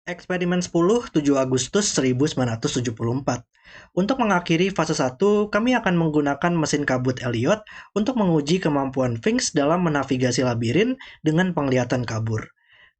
Eksperimen 10, 7 Agustus 1974. Untuk mengakhiri fase 1, kami akan menggunakan mesin kabut Elliot untuk menguji kemampuan Sphinx dalam menavigasi labirin dengan penglihatan kabur.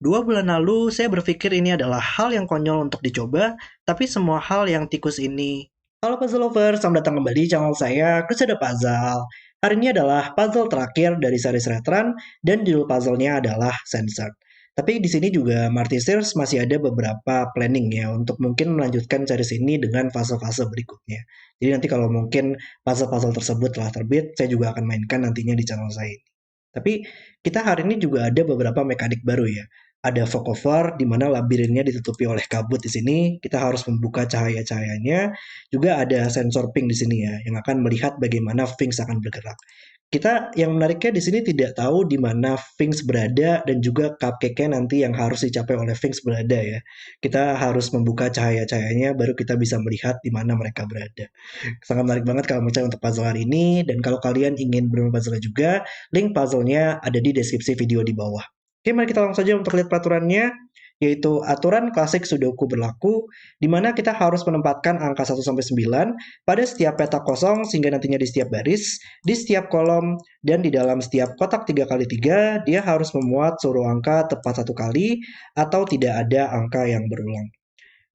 2 bulan lalu, saya berpikir ini adalah hal yang konyol untuk dicoba, tapi semua hal yang tikus ini. Halo puzzle lovers, selamat datang kembali di channel saya, Crusader Puzzle. Hari ini adalah puzzle terakhir dari series Retran, dan judul puzzle-nya adalah Censored. Tapi di sini juga Martyrs masih ada beberapa planning ya untuk mungkin melanjutkan series ini dengan fase-fase berikutnya. Jadi nanti kalau mungkin puzzle-puzzle tersebut telah terbit, saya juga akan mainkan nantinya di channel saya ini. Tapi kita hari ini juga ada beberapa mekanik baru ya. Ada fog cover di mana labirinnya ditutupi oleh kabut di sini. Kita harus membuka cahaya-cahayanya. Juga ada sensor ping di sini ya yang akan melihat bagaimana Sphinx akan bergerak. Kita yang menariknya di sini tidak tahu di mana Sphinx berada dan juga cupcake-nya nanti yang harus dicapai oleh Sphinx berada ya. Kita harus membuka cahaya-cahayanya baru kita bisa melihat di mana mereka berada. Sangat menarik banget kalau menurut saya untuk puzzle hari ini dan kalau kalian ingin bermain puzzle juga, link puzzle-nya ada di deskripsi video di bawah. Oke, mari kita langsung saja untuk lihat peraturannya, yaitu aturan klasik Sudoku berlaku, di mana kita harus menempatkan angka 1-9 pada setiap petak kosong sehingga nantinya di setiap baris, di setiap kolom, dan di dalam setiap kotak 3x3, dia harus memuat seluruh angka tepat 1 kali atau tidak ada angka yang berulang.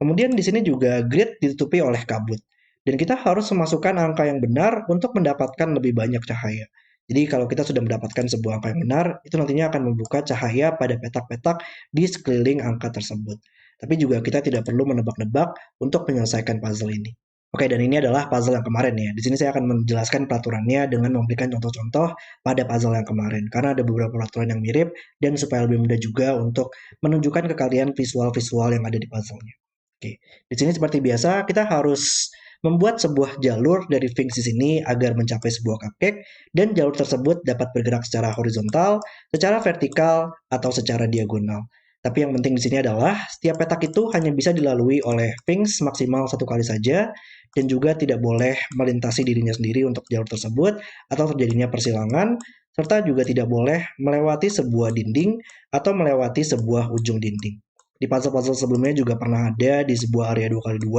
Kemudian di sini juga grid ditutupi oleh kabut. Dan kita harus memasukkan angka yang benar untuk mendapatkan lebih banyak cahaya. Jadi kalau kita sudah mendapatkan sebuah angka yang benar, itu nantinya akan membuka cahaya pada petak-petak di sekeliling angka tersebut. Tapi juga kita tidak perlu menebak-nebak untuk menyelesaikan puzzle ini. Oke, dan ini adalah puzzle yang kemarin ya. Di sini saya akan menjelaskan peraturannya dengan memberikan contoh-contoh pada puzzle yang kemarin. Karena ada beberapa peraturan yang mirip dan supaya lebih mudah juga untuk menunjukkan ke kalian visual-visual yang ada di puzzle-nya. Oke, di sini seperti biasa kita harus membuat sebuah jalur dari Sphinx di sini agar mencapai sebuah cupcake dan jalur tersebut dapat bergerak secara horizontal, secara vertikal, atau secara diagonal. Tapi yang penting di sini adalah setiap petak itu hanya bisa dilalui oleh Sphinx maksimal 1 kali saja dan juga tidak boleh melintasi dirinya sendiri untuk jalur tersebut atau terjadinya persilangan serta juga tidak boleh melewati sebuah dinding atau melewati sebuah ujung dinding. Di puzzle-puzzle sebelumnya juga pernah ada di sebuah area 2x2,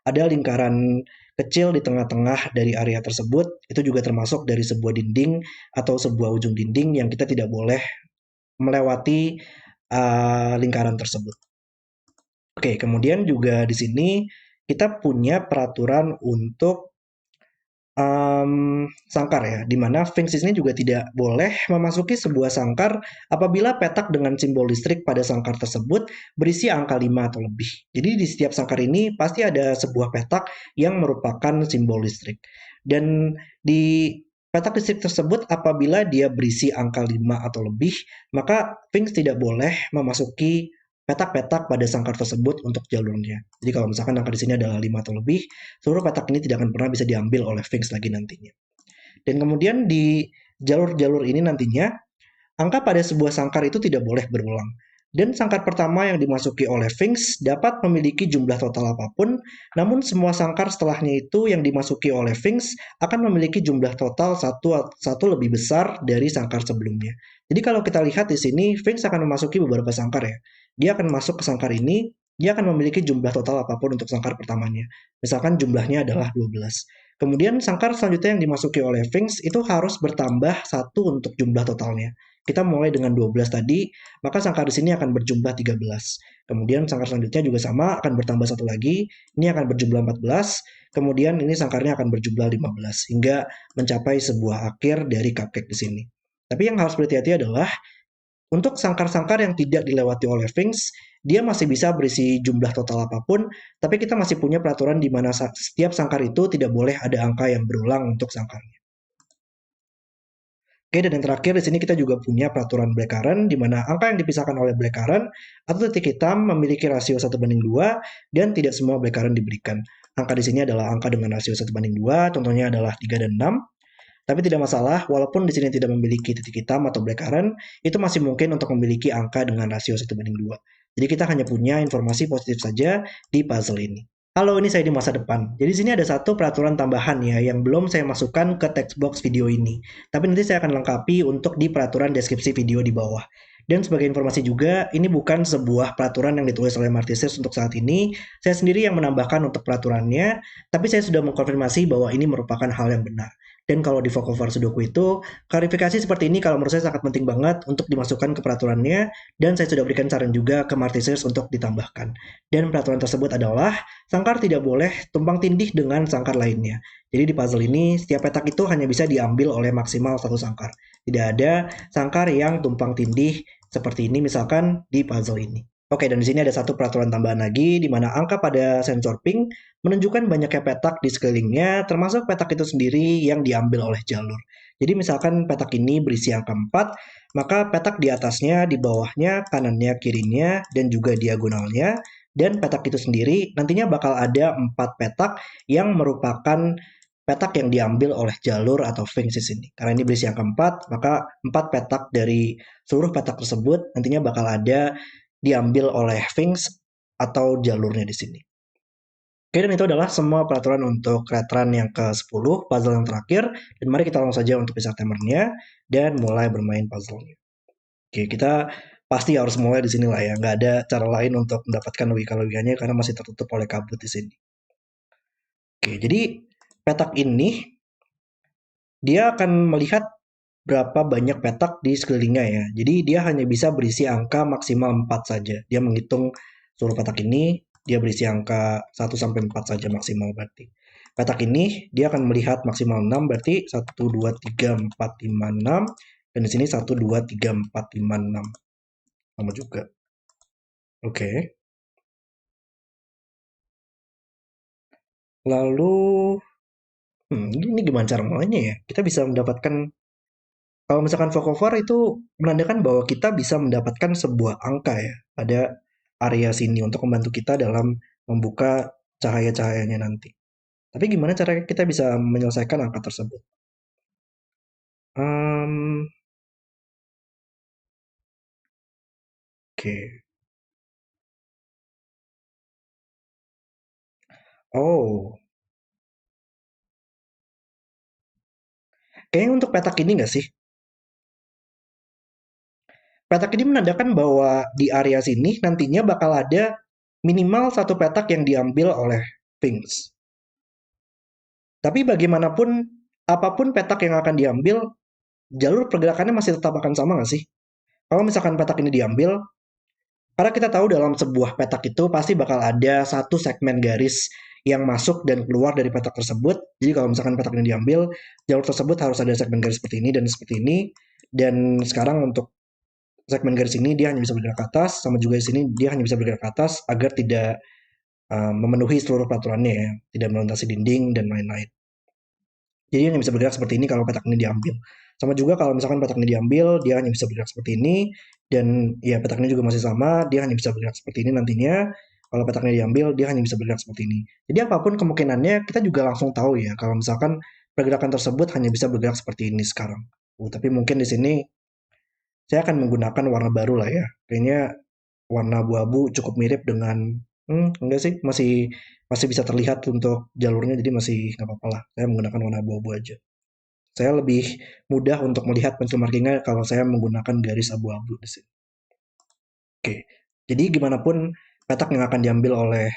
ada lingkaran kecil di tengah-tengah dari area tersebut, itu juga termasuk dari sebuah dinding atau sebuah ujung dinding yang kita tidak boleh melewati lingkaran tersebut. Oke, kemudian juga di sini kita punya peraturan untuk sangkar ya, di mana Sphinx ini juga tidak boleh memasuki sebuah sangkar apabila petak dengan simbol listrik pada sangkar tersebut berisi angka 5 atau lebih. Jadi di setiap sangkar ini pasti ada sebuah petak yang merupakan simbol listrik. Dan di petak listrik tersebut apabila dia berisi angka 5 atau lebih, maka Sphinx tidak boleh memasuki petak-petak pada sangkar tersebut untuk jalurnya. Jadi kalau misalkan angka di sini adalah 5 atau lebih, seluruh petak ini tidak akan pernah bisa diambil oleh Sphinx lagi nantinya. Dan kemudian di jalur-jalur ini nantinya, angka pada sebuah sangkar itu tidak boleh berulang. Dan sangkar pertama yang dimasuki oleh Sphinx dapat memiliki jumlah total apapun, namun semua sangkar setelahnya itu yang dimasuki oleh Sphinx akan memiliki jumlah total satu lebih besar dari sangkar sebelumnya. Jadi kalau kita lihat di sini, Sphinx akan memasuki beberapa sangkar ya. Dia akan masuk ke sangkar ini, dia akan memiliki jumlah total apapun untuk sangkar pertamanya. Misalkan jumlahnya adalah 12. Kemudian sangkar selanjutnya yang dimasuki oleh Sphinx itu harus bertambah 1 untuk jumlah totalnya. Kita mulai dengan 12 tadi, maka sangkar di sini akan berjumlah 13. Kemudian sangkar selanjutnya juga sama, akan bertambah 1 lagi, ini akan berjumlah 14. Kemudian ini sangkarnya akan berjumlah 15 hingga mencapai sebuah akhir dari cupcake di sini. Tapi yang harus berhati-hati adalah untuk sangkar-sangkar yang tidak dilewati oleh Sphinx, dia masih bisa berisi jumlah total apapun, tapi kita masih punya peraturan di mana setiap sangkar itu tidak boleh ada angka yang berulang untuk sangkarnya. Oke, dan yang terakhir di sini kita juga punya peraturan blackcurrant di mana angka yang dipisahkan oleh blackcurrant atau titik hitam memiliki rasio 1:2 dan tidak semua blackcurrant diberikan. Angka di sini adalah angka dengan rasio 1:2, contohnya adalah 3 dan 6. Tapi tidak masalah, walaupun di sini tidak memiliki titik hitam atau blackcurrant, itu masih mungkin untuk memiliki angka dengan rasio 1:2. Jadi kita hanya punya informasi positif saja di puzzle ini. Halo, ini saya di masa depan. Jadi sini ada satu peraturan tambahan ya yang belum saya masukkan ke text box video ini. Tapi nanti saya akan lengkapi untuk di peraturan deskripsi video di bawah. Dan sebagai informasi juga, ini bukan sebuah peraturan yang ditulis oleh Martises untuk saat ini. Saya sendiri yang menambahkan untuk peraturannya, tapi saya sudah mengkonfirmasi bahwa ini merupakan hal yang benar. Dan kalau di Vocover Sudoku itu, klarifikasi seperti ini kalau menurut saya sangat penting banget untuk dimasukkan ke peraturannya, dan saya sudah berikan saran juga ke Martises untuk ditambahkan. Dan peraturan tersebut adalah, sangkar tidak boleh tumpang tindih dengan sangkar lainnya. Jadi di puzzle ini, setiap petak itu hanya bisa diambil oleh maksimal satu sangkar. Tidak ada sangkar yang tumpang tindih seperti ini misalkan di puzzle ini. Oke, dan di sini ada satu peraturan tambahan lagi di mana angka pada sensor ping menunjukkan banyaknya petak di sekelilingnya termasuk petak itu sendiri yang diambil oleh jalur. Jadi misalkan petak ini berisi angka 4, maka petak di atasnya, di bawahnya, kanannya, kirinya, dan juga diagonalnya dan petak itu sendiri nantinya bakal ada 4 petak yang merupakan petak yang diambil oleh jalur atau Sphinx di sini. Karena ini berisi angka 4, maka 4 petak dari seluruh petak tersebut nantinya bakal ada diambil oleh Sphinx atau jalurnya di sini. Oke, dan itu adalah semua peraturan untuk letran yang ke-10, puzzle yang terakhir. Dan mari kita langsung saja untuk bisa timernya dan mulai bermain puzzle-nya. Oke, kita pasti harus mulai di sini lah ya. Nggak ada cara lain untuk mendapatkan logika-logikanya karena masih tertutup oleh kabut di sini. Oke, jadi petak ini dia akan melihat berapa banyak petak di sekelilingnya ya. Jadi dia hanya bisa berisi angka maksimal 4 saja. Dia menghitung seluruh petak ini, dia berisi angka 1 sampai 4 saja maksimal berarti. Petak ini dia akan melihat maksimal 6 berarti 1 2 3 4 5 6 dan di sini 1 2 3 4 5 6. Sama juga. Oke. Lalu ini gimana cara mulainya ya? Kita bisa mendapatkan kalau misalkan Vocover itu menandakan bahwa kita bisa mendapatkan sebuah angka ya pada area sini untuk membantu kita dalam membuka cahaya-cahayanya nanti. Tapi gimana cara kita bisa menyelesaikan angka tersebut? Oke. Okay. Oh, kayaknya untuk petak ini nggak sih? Petak ini menandakan bahwa di area sini nantinya bakal ada minimal satu petak yang diambil oleh Sphinx. Tapi bagaimanapun, apapun petak yang akan diambil, jalur pergerakannya masih tetap akan sama nggak sih? Kalau misalkan petak ini diambil, karena kita tahu dalam sebuah petak itu pasti bakal ada satu segmen garis yang masuk dan keluar dari petak tersebut. Jadi kalau misalkan petak ini diambil, jalur tersebut harus ada segmen garis seperti ini dan seperti ini. Dan sekarang untuk segmen garis ini dia hanya bisa bergerak ke atas, sama juga di sini dia hanya bisa bergerak ke atas agar tidak memenuhi seluruh peraturannya ya, tidak melintasi dinding dan lain-lain. Jadi hanya bisa bergerak seperti ini kalau petak ini diambil. Sama juga kalau misalkan petak ini diambil, dia hanya bisa bergerak seperti ini. Dan ya petak ini juga masih sama, dia hanya bisa bergerak seperti ini nantinya. Kalau petak ini diambil, dia hanya bisa bergerak seperti ini. Jadi apapun kemungkinannya, kita juga langsung tahu ya kalau misalkan pergerakan tersebut hanya bisa bergerak seperti ini sekarang. Tapi mungkin di sini saya akan menggunakan warna baru lah ya. Kayaknya warna abu-abu cukup mirip dengan enggak sih, masih masih bisa terlihat untuk jalurnya jadi masih nggak apa-apa lah. Saya menggunakan warna abu-abu aja. Saya lebih mudah untuk melihat pencil markingnya kalau saya menggunakan garis abu-abu di sini. Oke. Jadi gimana pun petak yang akan diambil oleh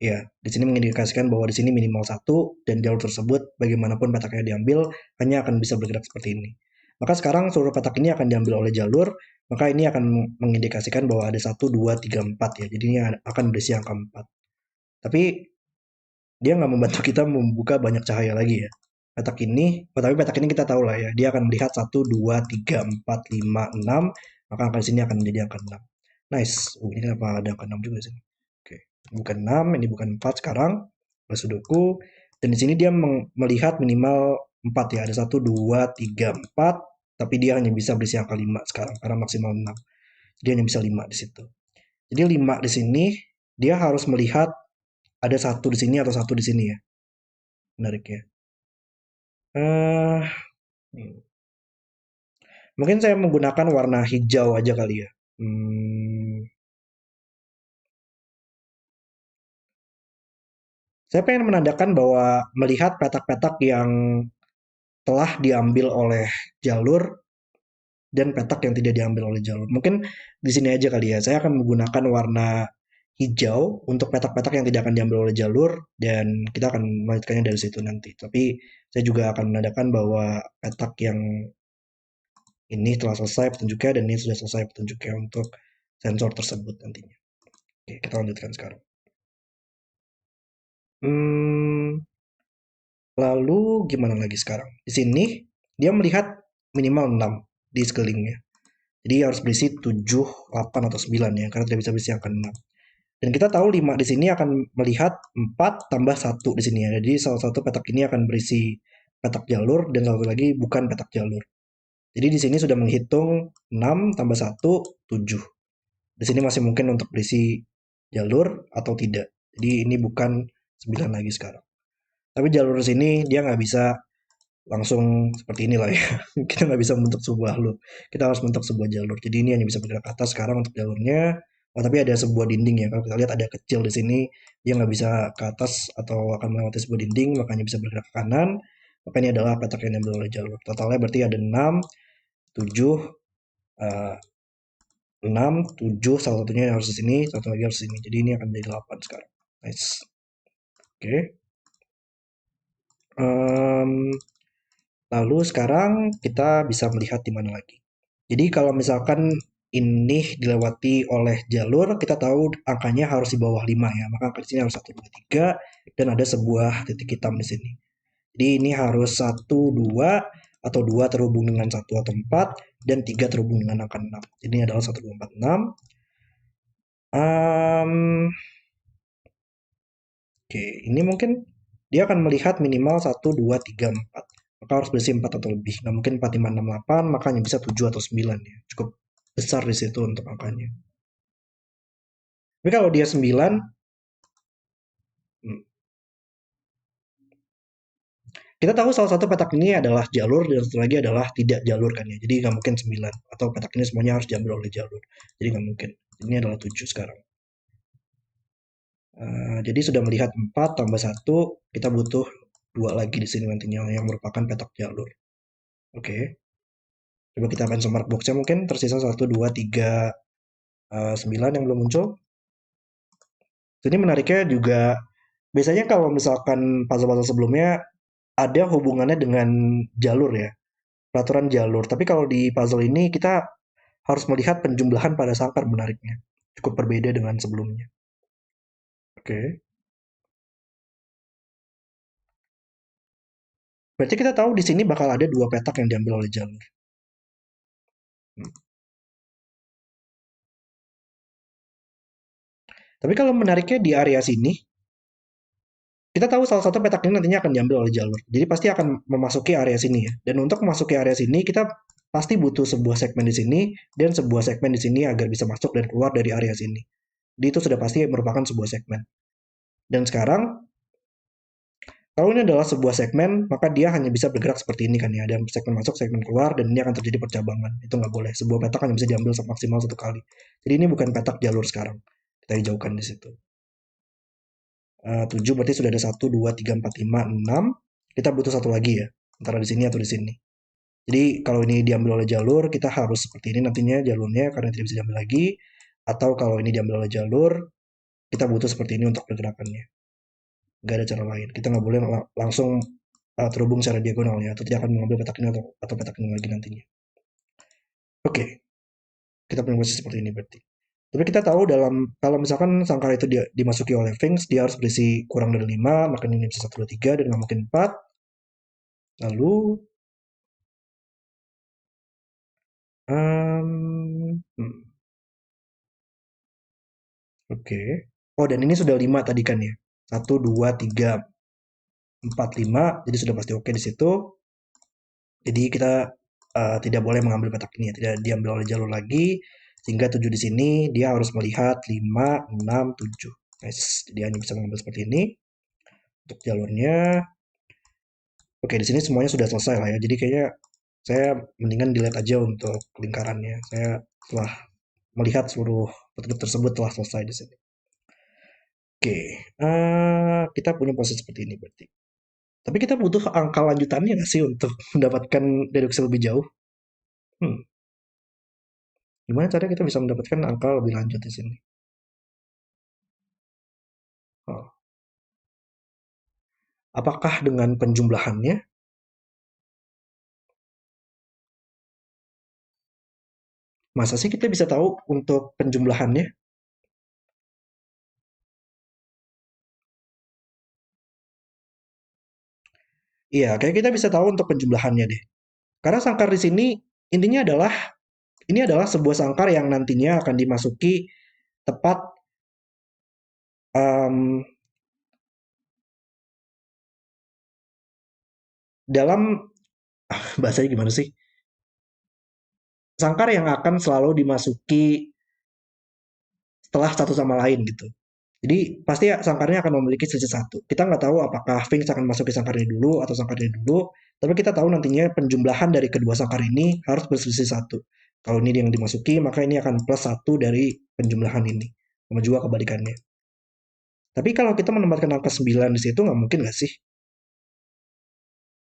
ya, di sini mengindikasikan bahwa di sini minimal satu dan jalur tersebut bagaimanapun petaknya diambil hanya akan bisa bergerak seperti ini. Maka sekarang seluruh petak ini akan diambil oleh jalur, maka ini akan mengindikasikan bahwa ada 1, 2, 3, 4 ya. Jadi ini akan berisi angka 4. Tapi dia nggak membantu kita membuka banyak cahaya lagi ya. Petak ini, tapi petak ini kita tahu lah ya, dia akan melihat 1, 2, 3, 4, 5, 6, maka angka di sini akan menjadi angka 6. Nice. Ini kenapa ada angka 6 juga di sini? Oke, bukan 6, ini bukan 4 sekarang. Sudoku. Dan di sini dia melihat minimal 4 ya, ada 1, 2, 3, 4, tapi dia hanya bisa berisi angka 5 sekarang karena maksimal 6. Jadi hanya bisa 5 di situ. Jadi 5 di sini dia harus melihat ada satu di sini atau satu di sini ya. Menarik ya. Eh, mungkin saya menggunakan warna hijau aja kali ya. Saya pengen menandakan bahwa melihat petak-petak yang telah diambil oleh jalur, dan petak yang tidak diambil oleh jalur. Mungkin di sini aja kali ya. Saya akan menggunakan warna hijau untuk petak-petak yang tidak akan diambil oleh jalur dan kita akan melanjutkannya dari situ nanti. Tapi saya juga akan menandakan bahwa petak yang ini telah selesai petunjuknya dan ini sudah selesai petunjuknya untuk sensor tersebut nantinya. Oke, kita lanjutkan sekarang. Hmm, Lalu gimana lagi sekarang? Di sini dia melihat minimal 6 di sekelilingnya. Jadi harus berisi 7, 8 atau 9 ya, karena tidak bisa berisi angka 6. Dan kita tahu 5 di sini akan melihat 4 tambah 1 di sini ya. Jadi salah satu petak ini akan berisi petak jalur dan satu lagi bukan petak jalur. Jadi di sini sudah menghitung 6 tambah 1, 7. Di sini masih mungkin untuk berisi jalur atau tidak. Jadi ini bukan 9 lagi sekarang. Tapi jalur sini dia nggak bisa langsung seperti inilah ya. Kita nggak bisa membentuk sebuah loop. Kita harus membentuk sebuah jalur. Jadi ini hanya bisa bergerak ke atas sekarang untuk jalurnya. Oh, tapi ada sebuah dinding ya. Kalau kita lihat ada kecil di sini, dia nggak bisa ke atas atau akan melewati sebuah dinding, makanya bisa bergerak ke kanan. Maka ini adalah petak yang diambil oleh jalur. Totalnya berarti ada 6, 7, 6, 7, salah satunya yang harus di sini, satu lagi harus di sini. Jadi ini akan menjadi 8 sekarang. Nice. Oke. Em, Lalu sekarang kita bisa melihat di mana lagi. Jadi kalau misalkan ini dilewati oleh jalur, kita tahu angkanya harus di bawah 5 ya. Maka angka di sini harus 1, 2, 3 dan ada sebuah titik hitam di sini. Jadi ini harus 1, 2 atau 2 terhubung dengan 1 atau 4 dan 3 terhubung dengan angka 6. Jadi ini adalah 1, 2, 4, 6. Oke, ini mungkin dia akan melihat minimal 1, 2, 3, 4. Maka harus berisi 4 atau lebih. Nggak mungkin 4, 5, 6, 8, makanya bisa 7 atau 9 ya. Cukup besar di situ untuk angkanya. Tapi kalau dia 9, hmm, kita tahu salah satu petak ini adalah jalur dan satu lagi adalah tidak jalur kan ya. Jadi nggak mungkin 9. Atau petak ini semuanya harus diambil oleh jalur. Jadi nggak mungkin. Ini adalah 7 sekarang. Jadi sudah melihat 4 tambah 1, kita butuh 2 lagi di sini nantinya yang merupakan petak jalur. Oke. Coba kita main mark box-nya mungkin tersisa 1, 2, 3, 9 yang belum muncul. Ini menariknya juga, biasanya kalau misalkan puzzle-puzzle sebelumnya ada hubungannya dengan jalur ya, peraturan jalur. Tapi kalau di puzzle ini kita harus melihat penjumlahan pada sangkar menariknya. Cukup berbeda dengan sebelumnya. Oke. Berarti kita tahu di sini bakal ada 2 petak yang diambil oleh jalur. Hmm. Tapi kalau menariknya di area sini, kita tahu salah satu petak ini nantinya akan diambil oleh jalur. Jadi pasti akan memasuki area sini ya. Dan untuk memasuki area sini, kita pasti butuh sebuah segmen di sini dan sebuah segmen di sini agar bisa masuk dan keluar dari area sini. Jadi itu sudah pasti merupakan sebuah segmen. Dan sekarang, kalau ini adalah sebuah segmen, maka dia hanya bisa bergerak seperti ini kan ya. Ada segmen masuk, segmen keluar, dan ini akan terjadi percabangan. Itu nggak boleh. Sebuah petak hanya bisa diambil maksimal 1 kali. Jadi ini bukan petak jalur sekarang. Kita hijaukan di situ. 7 berarti sudah ada 1, 2, 3, 4, 5, 6. Kita butuh satu lagi ya, antara di sini atau di sini. Jadi kalau ini diambil oleh jalur, kita harus seperti ini nantinya jalurnya karena tidak bisa diambil lagi. Atau kalau ini diambil oleh jalur, kita butuh seperti ini untuk pergerakannya. Gak ada cara lain. Kita nggak boleh langsung terhubung secara diagonal ya, atau tidak akan mengambil petak ini atau petak ini lagi nantinya. Oke, kita punya posisi seperti ini berarti. Tapi kita tahu dalam kalau misalkan sangkar itu dimasuki oleh Finks, dia harus berisi kurang dari 5, maka ini bisa 1, 2, 3, dan nggak mungkin 4. Lalu, hmm, oke. Oh, dan ini sudah 5 tadi kan ya. 1, 2, 3, 4, 5. Jadi sudah pasti oke di situ. Jadi kita tidak boleh mengambil petak ini ya. Tidak diambil oleh jalur lagi. Sehingga 7 di sini dia harus melihat 5, 6, 7. Nice. Jadi hanya bisa mengambil seperti ini. Untuk jalurnya. Oke, di sini semuanya sudah selesai lah ya. Jadi kayaknya saya mendingan dilihat aja untuk lingkarannya. Saya telah melihat seluruh petunjuk tersebut telah selesai di sini. Oke, kita punya posisi seperti ini berarti. Tapi kita butuh angka lanjutannya nggak sih untuk mendapatkan deduksi lebih jauh? Hmm. Gimana cara kita bisa mendapatkan angka lebih lanjut di sini? Oh, apakah dengan penjumlahannya? Masa sih kita bisa tahu untuk penjumlahannya? Iya, kayak kita bisa tahu untuk penjumlahannya deh. Karena sangkar di sini intinya adalah ini adalah sebuah sangkar yang nantinya akan dimasuki tepat em, dalam bahasanya gimana sih? Sangkar yang akan selalu dimasuki setelah satu sama lain gitu. Jadi pasti ya, sangkarnya akan memiliki selisih satu. Kita nggak tahu apakah Finks akan masuk ke sangkar ini dulu atau sangkar ini dulu, tapi kita tahu nantinya penjumlahan dari kedua sangkar ini harus berselisih satu. Kalau ini yang dimasuki, maka ini akan plus satu dari penjumlahan ini. Sama juga kebalikannya. Tapi kalau kita menempatkan angka 9 di situ nggak mungkin nggak sih?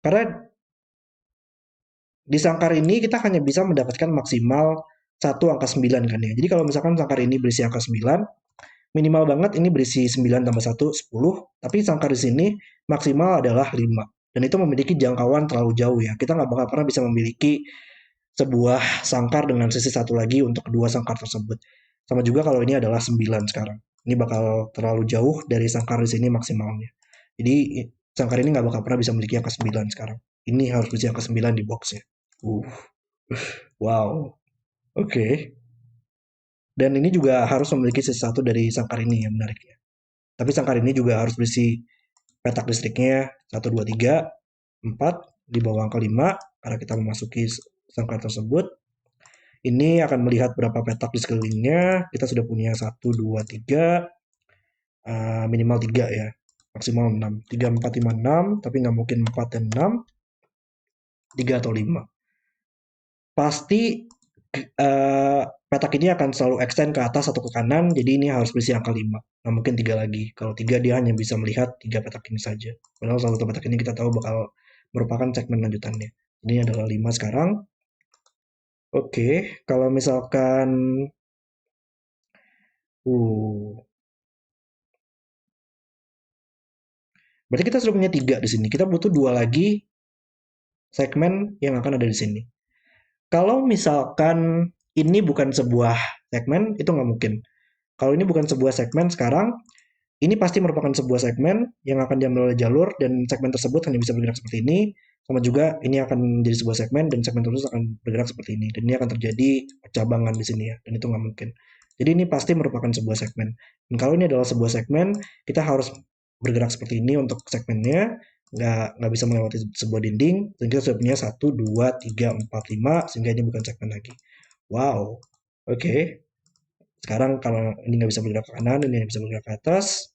Karena di sangkar ini kita hanya bisa mendapatkan maksimal satu angka 9 kan ya. Jadi kalau misalkan sangkar ini berisi angka 9, minimal banget ini berisi 9 tambah satu 10, tapi sangkar di sini maksimal adalah 5. Dan itu memiliki jangkauan terlalu jauh ya. Kita nggak bakal pernah bisa memiliki sebuah sangkar dengan sisi satu lagi untuk kedua sangkar tersebut. Sama juga kalau ini adalah 9 sekarang. Ini bakal terlalu jauh dari sangkar di sini maksimalnya. Jadi sangkar ini nggak bakal pernah bisa memiliki angka 9 sekarang. Ini harus berisi angka 9 di boxnya. Uh, wow. Oke. Okay. Dan ini juga harus memiliki sisi satu dari sangkar ini yang menariknya. Tapi sangkar ini juga harus berisi petak listriknya 1, 2, 3, 4 di bawah angka 5 karena kita memasuki sangkar tersebut. Ini akan melihat berapa petak di sekelilingnya. Kita sudah punya 1, 2, 3, minimal 3 ya. Maksimal 6. 3, 4, 5, 6, tapi nggak mungkin 4 dan 6, 3 atau 5. Pasti petak ini akan selalu extend ke atas atau ke kanan, jadi ini harus berisi angka 5. Nah, mungkin 3 lagi. Kalau 3 dia hanya bisa melihat 3 petak ini saja. Padahal satu petak ini kita tahu bakal merupakan segmen lanjutannya. Ini adalah 5 sekarang. Oke, kalau misalkan uh berarti kita sudah punya 3 di sini. Kita butuh 2 lagi segmen yang akan ada di sini. Kalau misalkan ini bukan sebuah segmen, itu nggak mungkin. Kalau ini bukan sebuah segmen sekarang, ini pasti merupakan sebuah segmen yang akan diambil oleh jalur dan segmen tersebut hanya bisa bergerak seperti ini. Sama juga ini akan menjadi sebuah segmen dan segmen tersebut akan bergerak seperti ini. Dan ini akan terjadi cabangan di sini ya. Dan itu nggak mungkin. Jadi ini pasti merupakan sebuah segmen. Dan kalau ini adalah sebuah segmen, kita harus bergerak seperti ini untuk segmennya. Nggak bisa melewati sebuah dinding. Dan kita sudah punya 1, 2, 3, 4, 5 sehingga ini bukan segmen lagi. Wow. Oke. Okay. Sekarang kalau ini nggak bisa bergerak ke kanan, ini bisa bergerak ke atas.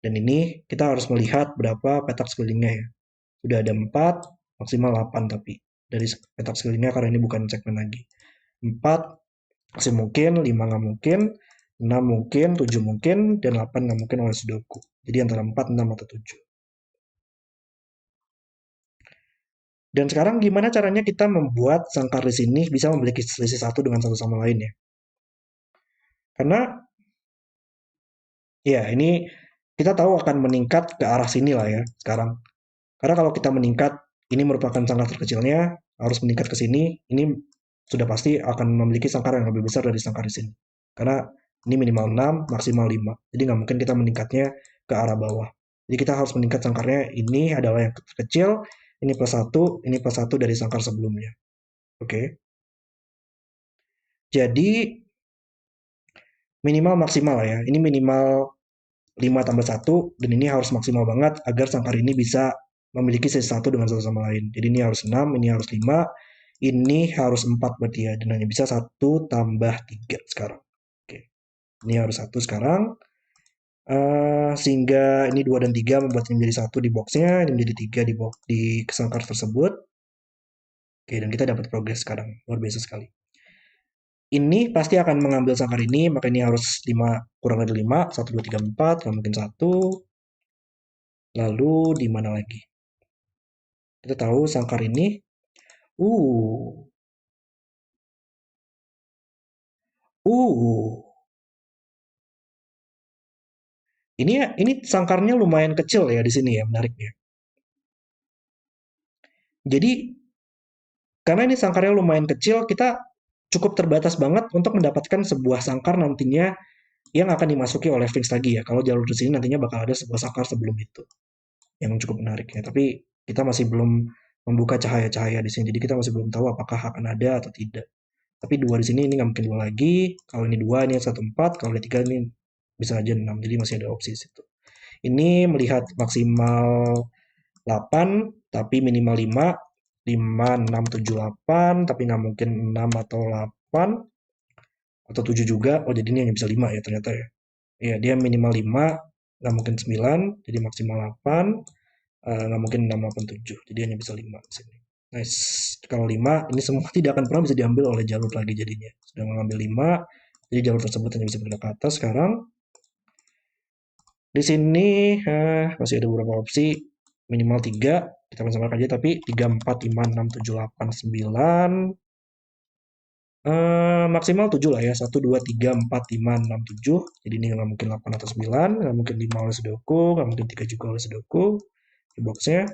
Dan ini kita harus melihat berapa petak sekelilingnya ya. Sudah ada 4, maksimal 8 tapi. Dari petak sekelilingnya karena ini bukan segmen lagi. 4 masih mungkin, 5 nggak mungkin, 6 mungkin, 7 mungkin, dan 8 nggak mungkin oleh Sudoku. Jadi antara 4, 6, atau 7. Dan sekarang gimana caranya kita membuat sangkar di sini bisa memiliki selisih satu dengan satu sama lain ya? Karena ya ini kita tahu akan meningkat ke arah sini lah ya sekarang. Karena kalau kita meningkat, ini merupakan sangkar terkecilnya, harus meningkat ke sini, ini sudah pasti akan memiliki sangkar yang lebih besar dari sangkar di sini. Karena ini minimal 6, maksimal 5. Jadi nggak mungkin kita meningkatnya ke arah bawah. Jadi kita harus meningkat sangkarnya, ini adalah yang kecil, ini plus satu, ini plus satu dari sangkar sebelumnya. Oke. Jadi minimal maksimal lah ya. Ini minimal 5 tambah satu dan ini harus maksimal banget agar sangkar ini bisa memiliki sisi satu dengan satu sama lain. Jadi ini harus 6, ini harus 5, ini harus 4 berarti ya. Dan hanya bisa 1 tambah 3 sekarang. Oke. Ini harus 1 sekarang. Sehingga ini 2 dan 3 membuat ini menjadi 1 di boxnya, ini menjadi 3 di sangkar tersebut. Oke, dan kita dapat progres sekarang. Luar biasa sekali. Ini pasti akan mengambil sangkar ini, maka ini harus 5 kurang dari 5, 1, 2, 3, 4, nggak mungkin 1. Lalu di mana lagi? Kita tahu sangkar ini, uh, Uh, ini sangkarnya lumayan kecil ya di sini ya, menariknya. Jadi karena ini sangkarnya lumayan kecil, kita cukup terbatas banget untuk mendapatkan sebuah sangkar nantinya yang akan dimasuki oleh Sphinx lagi ya. Kalau jalur di sini nantinya bakal ada sebuah sangkar sebelum itu, yang cukup menarik ya. Tapi kita masih belum membuka cahaya-cahaya di sini, jadi kita masih belum tahu apakah akan ada atau tidak. Tapi dua di sini ini nggak mungkin dua lagi. Kalau ini dua, ini satu empat. Kalau ini tiga, ini bisa aja enam. Jadi masih ada opsi situ. Ini melihat maksimal 8, tapi minimal 5. 5, 6, 7, 8. Tapi nggak mungkin 6 atau 8. Atau 7 juga. Oh, jadi ini hanya bisa 5 ya ternyata ya. Iya, dia minimal 5. Nggak mungkin 9. Jadi maksimal 8. Nggak mungkin 6, 8, 7. Jadi hanya bisa 5 di sini. Nice. Kalau 5, ini semua tidak akan pernah bisa diambil oleh jalur lagi jadinya. Sudah mengambil 5, jadi jalur tersebut hanya bisa bergerak ke atas sekarang. Di sini masih ada beberapa opsi. Minimal 3, kita akan samakan aja, tapi 3, 4, 5, 6, 7, 8, 9. Maksimal 7 lah ya. 1, 2, 3, 4, 5, 6, 7. Jadi ini nggak mungkin 8 atau 9. Nggak mungkin 5 oleh Sudoku. Nggak mungkin 3 juga oleh Sudoku. Di boxnya.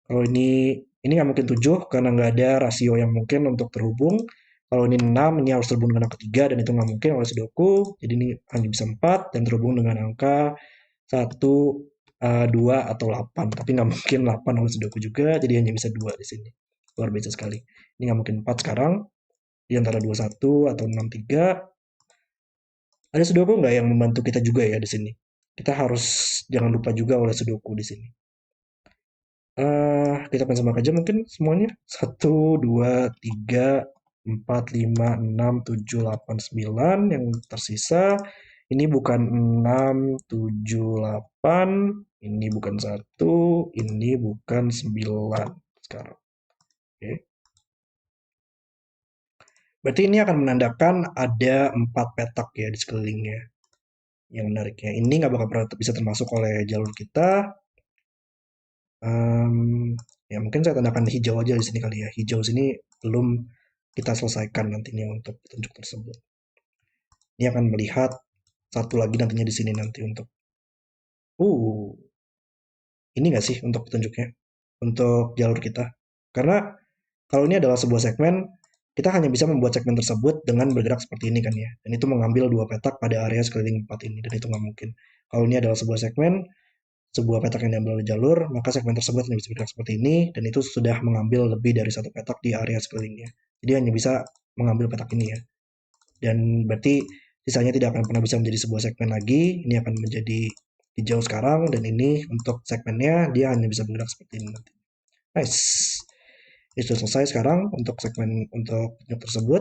Kalau ini nggak mungkin 7 karena nggak ada rasio yang mungkin untuk terhubung. Kalau ini 6, ini harus terhubung dengan angka 3 dan itu nggak mungkin oleh Sudoku. Jadi ini hanya bisa 4 dan terhubung dengan angka 1, 2, atau 8. Tapi nggak mungkin 8 oleh Sudoku juga, jadi hanya bisa 2 di sini. Luar biasa sekali. Ini nggak mungkin 4 sekarang. Di antara 21 atau 6, 3. Ada Sudoku nggak yang membantu kita juga ya di sini? Kita harus jangan lupa juga oleh Sudoku di sini. Kita akan samakan aja mungkin semuanya. 1, 2, 3, 4, 5, 6, 7, 8, 9 yang tersisa. Ini bukan 6, 7, 8. Ini bukan 1. Ini bukan 9 sekarang. Oke. Berarti ini akan menandakan ada 4 petak ya di sekelilingnya. Yang menariknya. Ini nggak bakal pernah bisa termasuk oleh jalur kita. Ya mungkin saya tandakan hijau aja di sini kali ya. Hijau sini belum kita selesaikan nantinya untuk petunjuk tersebut. Ini akan melihat satu lagi nantinya di sini nanti untuk uh ini nggak sih untuk petunjuknya untuk jalur kita. Karena kalau ini adalah sebuah segmen, kita hanya bisa membuat segmen tersebut dengan bergerak seperti ini kan ya. Dan itu mengambil dua petak pada area sekeliling 4 ini dan itu nggak mungkin. Kalau ini adalah sebuah segmen, sebuah petak yang diambil oleh jalur, maka segmen tersebut hanya bisa bergerak seperti ini, dan itu sudah mengambil lebih dari satu petak di area sekelilingnya. Jadi hanya bisa mengambil petak ini ya. Dan berarti sisanya tidak akan pernah bisa menjadi sebuah segmen lagi, ini akan menjadi hijau sekarang, dan ini untuk segmennya, dia hanya bisa bergerak seperti ini nanti. Nice. Ini sudah selesai sekarang untuk segmen untuk tersebut.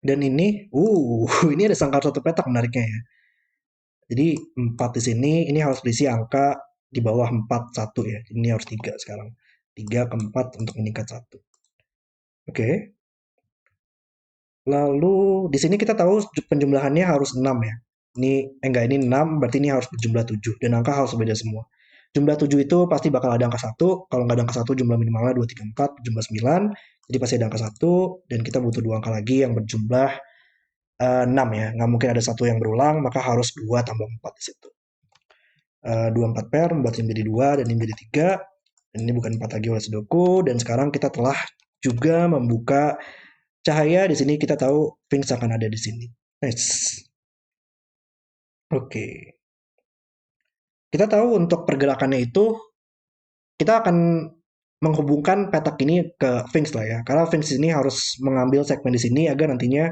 Dan ini, ini ada sangkar satu petak menariknya ya. Jadi 4 di sini, ini harus berisi angka di bawah 4, 1 ya. Ini harus 3 sekarang. 3 ke 4 untuk meningkat 1. Oke. Lalu di sini kita tahu penjumlahannya harus 6 ya. Enggak, ini 6, berarti ini harus berjumlah 7. Dan angka harus beda semua. Jumlah 7 itu pasti bakal ada angka 1. Kalau nggak ada angka 1, jumlah minimalnya 2, 3, 4, jumlah 9. Jadi pasti ada angka 1. Dan kita butuh 2 angka lagi yang berjumlah 6 ya. Nggak mungkin ada satu yang berulang, maka harus 2 tambah 4 di situ. 2 4 pair membuat ini menjadi 2 dan ini menjadi 3. Dan ini bukan 4 lagi oleh Sudoku. Dan sekarang kita telah juga membuka cahaya. Di sini kita tahu Sphinx akan ada di sini. Nice. Oke. Kita tahu untuk pergerakannya itu kita akan menghubungkan petak ini ke Sphinx lah ya. Karena Sphinx ini harus mengambil segmen di sini agar nantinya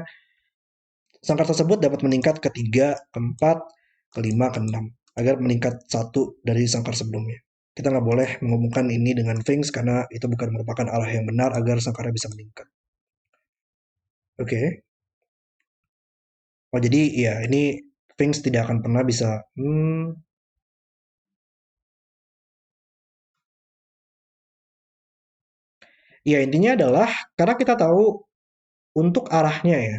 sangkar tersebut dapat meningkat ke 3, ke 4, ke 5, ke 6. Agar meningkat satu dari sangkar sebelumnya. Kita nggak boleh menghubungkan ini dengan Sphinx karena itu bukan merupakan arah yang benar agar sangkarnya bisa meningkat. Oke. Oh jadi ya ini Sphinx tidak akan pernah bisa. Ya intinya adalah karena kita tahu untuk arahnya ya.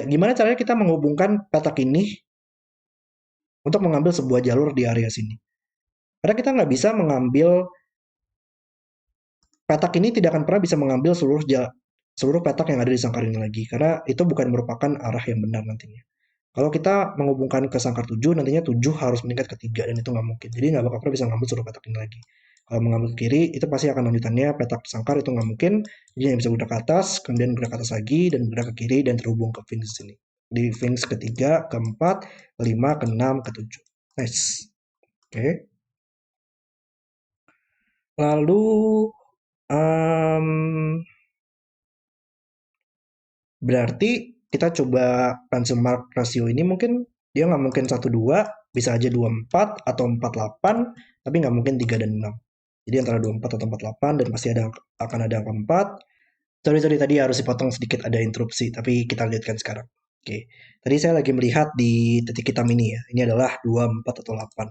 Gimana caranya kita menghubungkan petak ini untuk mengambil sebuah jalur di area sini. Karena kita nggak bisa mengambil petak ini tidak akan pernah bisa mengambil seluruh seluruh petak yang ada di sangkar ini lagi, karena itu bukan merupakan arah yang benar nantinya. Kalau kita menghubungkan ke sangkar 7, nantinya 7 harus meningkat ke 3, dan itu nggak mungkin. Jadi nggak bakal pernah bisa ngambil seluruh petak ini lagi. Kalau mengambil ke kiri, itu pasti akan lanjutannya petak sangkar itu nggak mungkin. Jadi yang bisa bergerak ke atas, kemudian bergerak ke atas lagi, dan bergerak ke kiri, dan terhubung ke Finks sini. Di Finks ketiga, keempat, kelima, keenam, ketujuh. Nice. Oke. Lalu, um, berarti kita coba benchmark rasio ini mungkin dia nggak mungkin 1-2, bisa aja 2-4 atau 4-8, tapi nggak mungkin 3 dan 6. Jadi antara 2-4 atau 4-8 dan pasti akan ada angka 4. Sorry, tadi harus dipotong sedikit ada interupsi, tapi kita lihatkan sekarang. Oke, tadi saya lagi melihat di titik hitam ini ya. Ini adalah 2, 4 atau 8.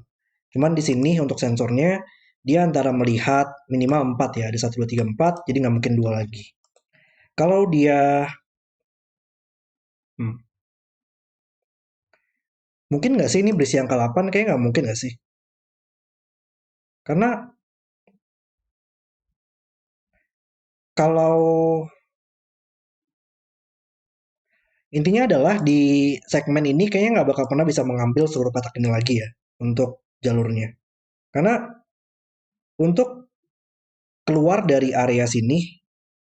Cuman di sini untuk sensornya dia antara melihat minimal 4 ya, ada 1, 2, 3, 4, jadi nggak mungkin 2 lagi. Kalau dia hmm, mungkin nggak sih ini berisi angka 8? Kayaknya nggak mungkin nggak sih? Karena kalau intinya adalah di segmen ini kayaknya nggak bakal pernah bisa mengambil seluruh petak ini lagi ya untuk jalurnya. Karena untuk keluar dari area sini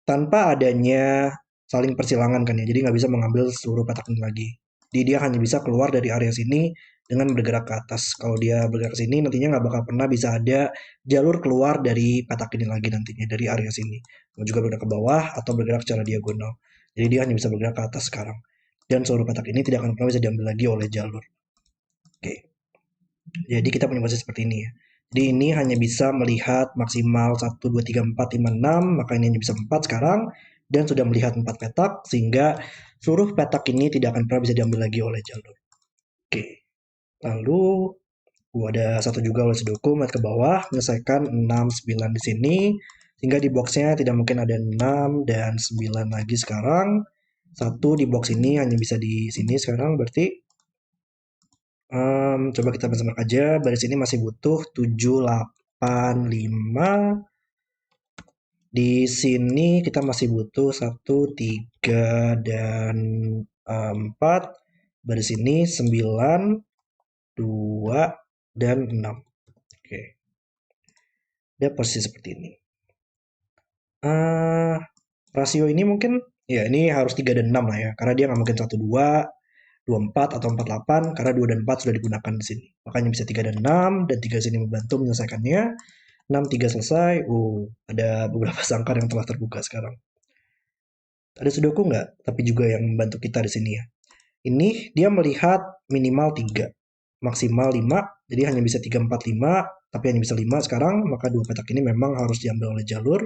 tanpa adanya saling persilangan kan ya, jadi nggak bisa mengambil seluruh petak ini lagi. Jadi dia hanya bisa keluar dari area sini dengan bergerak ke atas. Kalau dia bergerak ke sini nantinya nggak bakal pernah bisa ada jalur keluar dari petak ini lagi nantinya dari area sini. Mau juga bergerak ke bawah atau bergerak secara diagonal. Jadi dia hanya bisa bergerak ke atas sekarang. Dan seluruh petak ini tidak akan pernah bisa diambil lagi oleh jalur. Oke. Jadi kita punya posisi seperti ini ya. Jadi ini hanya bisa melihat maksimal 1, 2, 3, 4, 5, 6, maka ini hanya bisa 4 sekarang, dan sudah melihat 4 petak, sehingga seluruh petak ini tidak akan pernah bisa diambil lagi oleh jalur. Oke, lalu ada satu juga oleh Sudoku, melihat ke bawah, menyelesaikan 6, 9 di sini, sehingga di boxnya tidak mungkin ada 6 dan 9 lagi sekarang. Satu di box ini hanya bisa di sini sekarang, berarti coba kita benchmark aja. Baris ini masih butuh 7, 8, 5. Di sini kita masih butuh 1, 3, dan 4. Baris ini 9, 2, dan 6. Oke. Dia posisi seperti ini. Rasio ini mungkin, ya ini harus 3 dan 6 lah ya. Karena dia nggak mungkin 1, 2, 24 atau 48 karena 2 dan 4 sudah digunakan di sini. Makanya bisa 3 dan 6 dan 3 sini membantu menyelesaikannya. 6, 3 selesai. Ada beberapa sangkar yang telah terbuka sekarang. Ada Sudoku nggak? Tapi juga yang membantu kita di sini ya. Ini dia melihat minimal 3, maksimal 5. Jadi hanya bisa 3, 4, 5, tapi hanya bisa 5 sekarang. Maka dua petak ini memang harus diambil oleh jalur.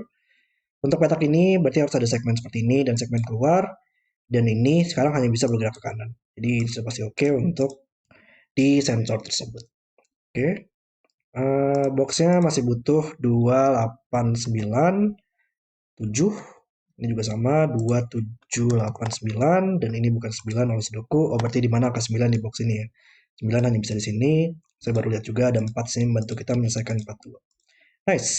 Untuk petak ini berarti harus ada segmen seperti ini dan segmen keluar. Dan ini sekarang hanya bisa bergerak ke kanan. Jadi sudah pasti oke untuk di sensor tersebut. Oke. Boxnya masih butuh 2, 8, 9, 7. Ini juga sama 2, 7, 8, 9. Dan ini bukan 9 oleh Sudoku. Oh berarti di mana angka 9 di box ini ya. 9 hanya bisa di sini. Saya baru lihat juga ada 4 sini membantu kita menyelesaikan 42. Nice.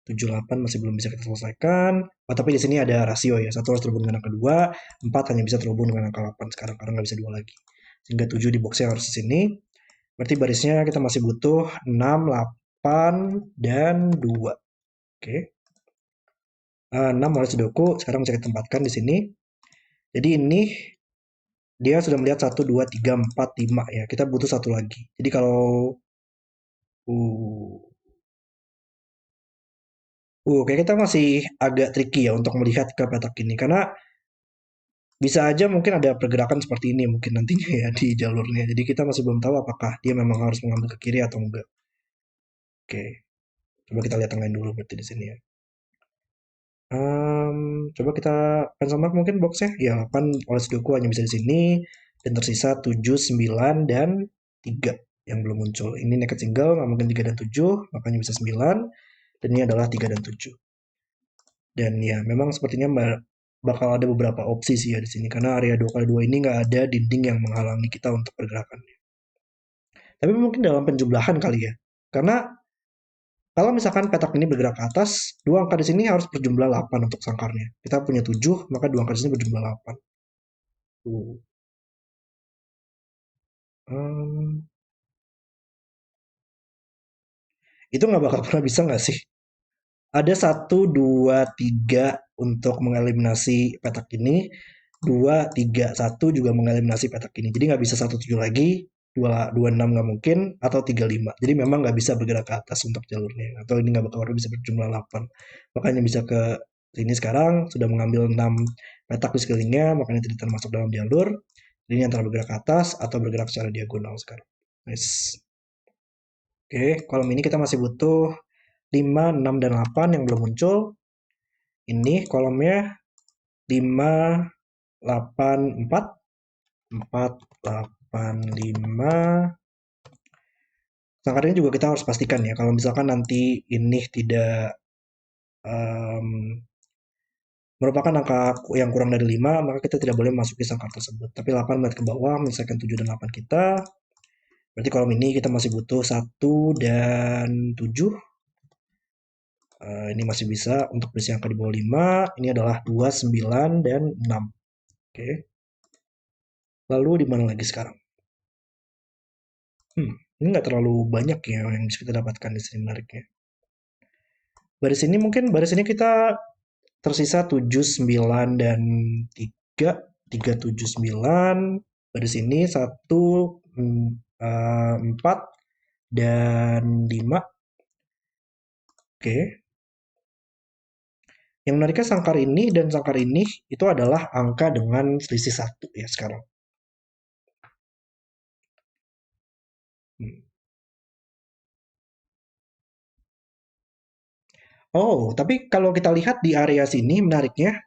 78 masih belum bisa kita selesaikan. Oh, tapi di sini ada rasio ya. Satu harus terhubung dengan angka 2, 4 hanya bisa terhubung dengan angka 8 sekarang karena nggak bisa 2 lagi. Sehingga 7 di boxnya harus di sini. Berarti barisnya kita masih butuh 6, 8, dan 2. Oke. 6 oleh Sudoku sekarang bisa kita tempatkan di sini. Jadi ini dia sudah melihat 1, 2, 3, 4, 5 ya. Kita butuh satu lagi. Jadi kalau uh, kayak kita masih agak tricky ya untuk melihat ke petak ini karena bisa aja mungkin ada pergerakan seperti ini mungkin nantinya ya di jalurnya. Jadi kita masih belum tahu apakah dia memang harus mengambil ke kiri atau enggak. Oke, coba kita lihat yang lain dulu berarti di sini ya. Coba kita pensamak mungkin boxnya. Ya, 8 oleh Sudoku hanya bisa di sini dan tersisa 7, 9, dan 3 yang belum muncul. Ini naked single, nggak mungkin 3 dan 7, makanya bisa 9. Dan ini adalah 3 dan 7. Dan ya, memang sepertinya bakal ada beberapa opsi sih ya di sini. Karena area 2x2 ini nggak ada dinding yang menghalangi kita untuk pergerakan. Tapi mungkin dalam penjumlahan kali ya. Karena Kalau misalkan petak ini bergerak ke atas, dua angka di sini harus berjumlah 8 untuk sangkarnya. Kita punya 7, maka dua angka di sini berjumlah 8. Hmm, itu nggak bakal pernah bisa nggak sih? Ada satu, dua, tiga untuk mengeliminasi petak ini. Dua, tiga, satu juga mengeliminasi petak ini. Jadi nggak bisa satu tujuh lagi, dua enam nggak mungkin, atau tiga lima. Jadi memang nggak bisa bergerak ke atas untuk jalurnya. Atau ini nggak bakal bisa berjumlah 8. Makanya bisa ke sini sekarang, sudah mengambil 6 petak di sekelilingnya, makanya tidak termasuk dalam jalur. Jadi ini antara bergerak ke atas atau bergerak secara diagonal sekarang. Nice. Oke, kolom ini kita masih butuh 5, 6, dan 8 yang belum muncul. Ini kolomnya 5, 8, 4, 4, 8, 5. Sangkarnya juga kita harus pastikan ya, kalau misalkan nanti ini tidak em, merupakan angka yang kurang dari 5, maka kita tidak boleh memasuki sangkar tersebut. Tapi 8 melihat ke bawah, misalkan 7 dan 8 kita. Berarti kolom ini kita masih butuh 1 dan 7. Ini masih bisa untuk berisi angka di bawah 5. Ini adalah 2, 9, dan 6. Oke. Lalu di mana lagi sekarang? Ini nggak terlalu banyak ya yang bisa kita dapatkan di sini menariknya. Baris ini kita tersisa 7, 9, dan 3. 3, 7, 9. Baris ini 1, 4, dan 5. Oke. Yang menariknya sangkar ini dan sangkar ini itu adalah angka dengan selisih 1 ya sekarang. Hmm. Oh, tapi kalau kita lihat di area sini menariknya,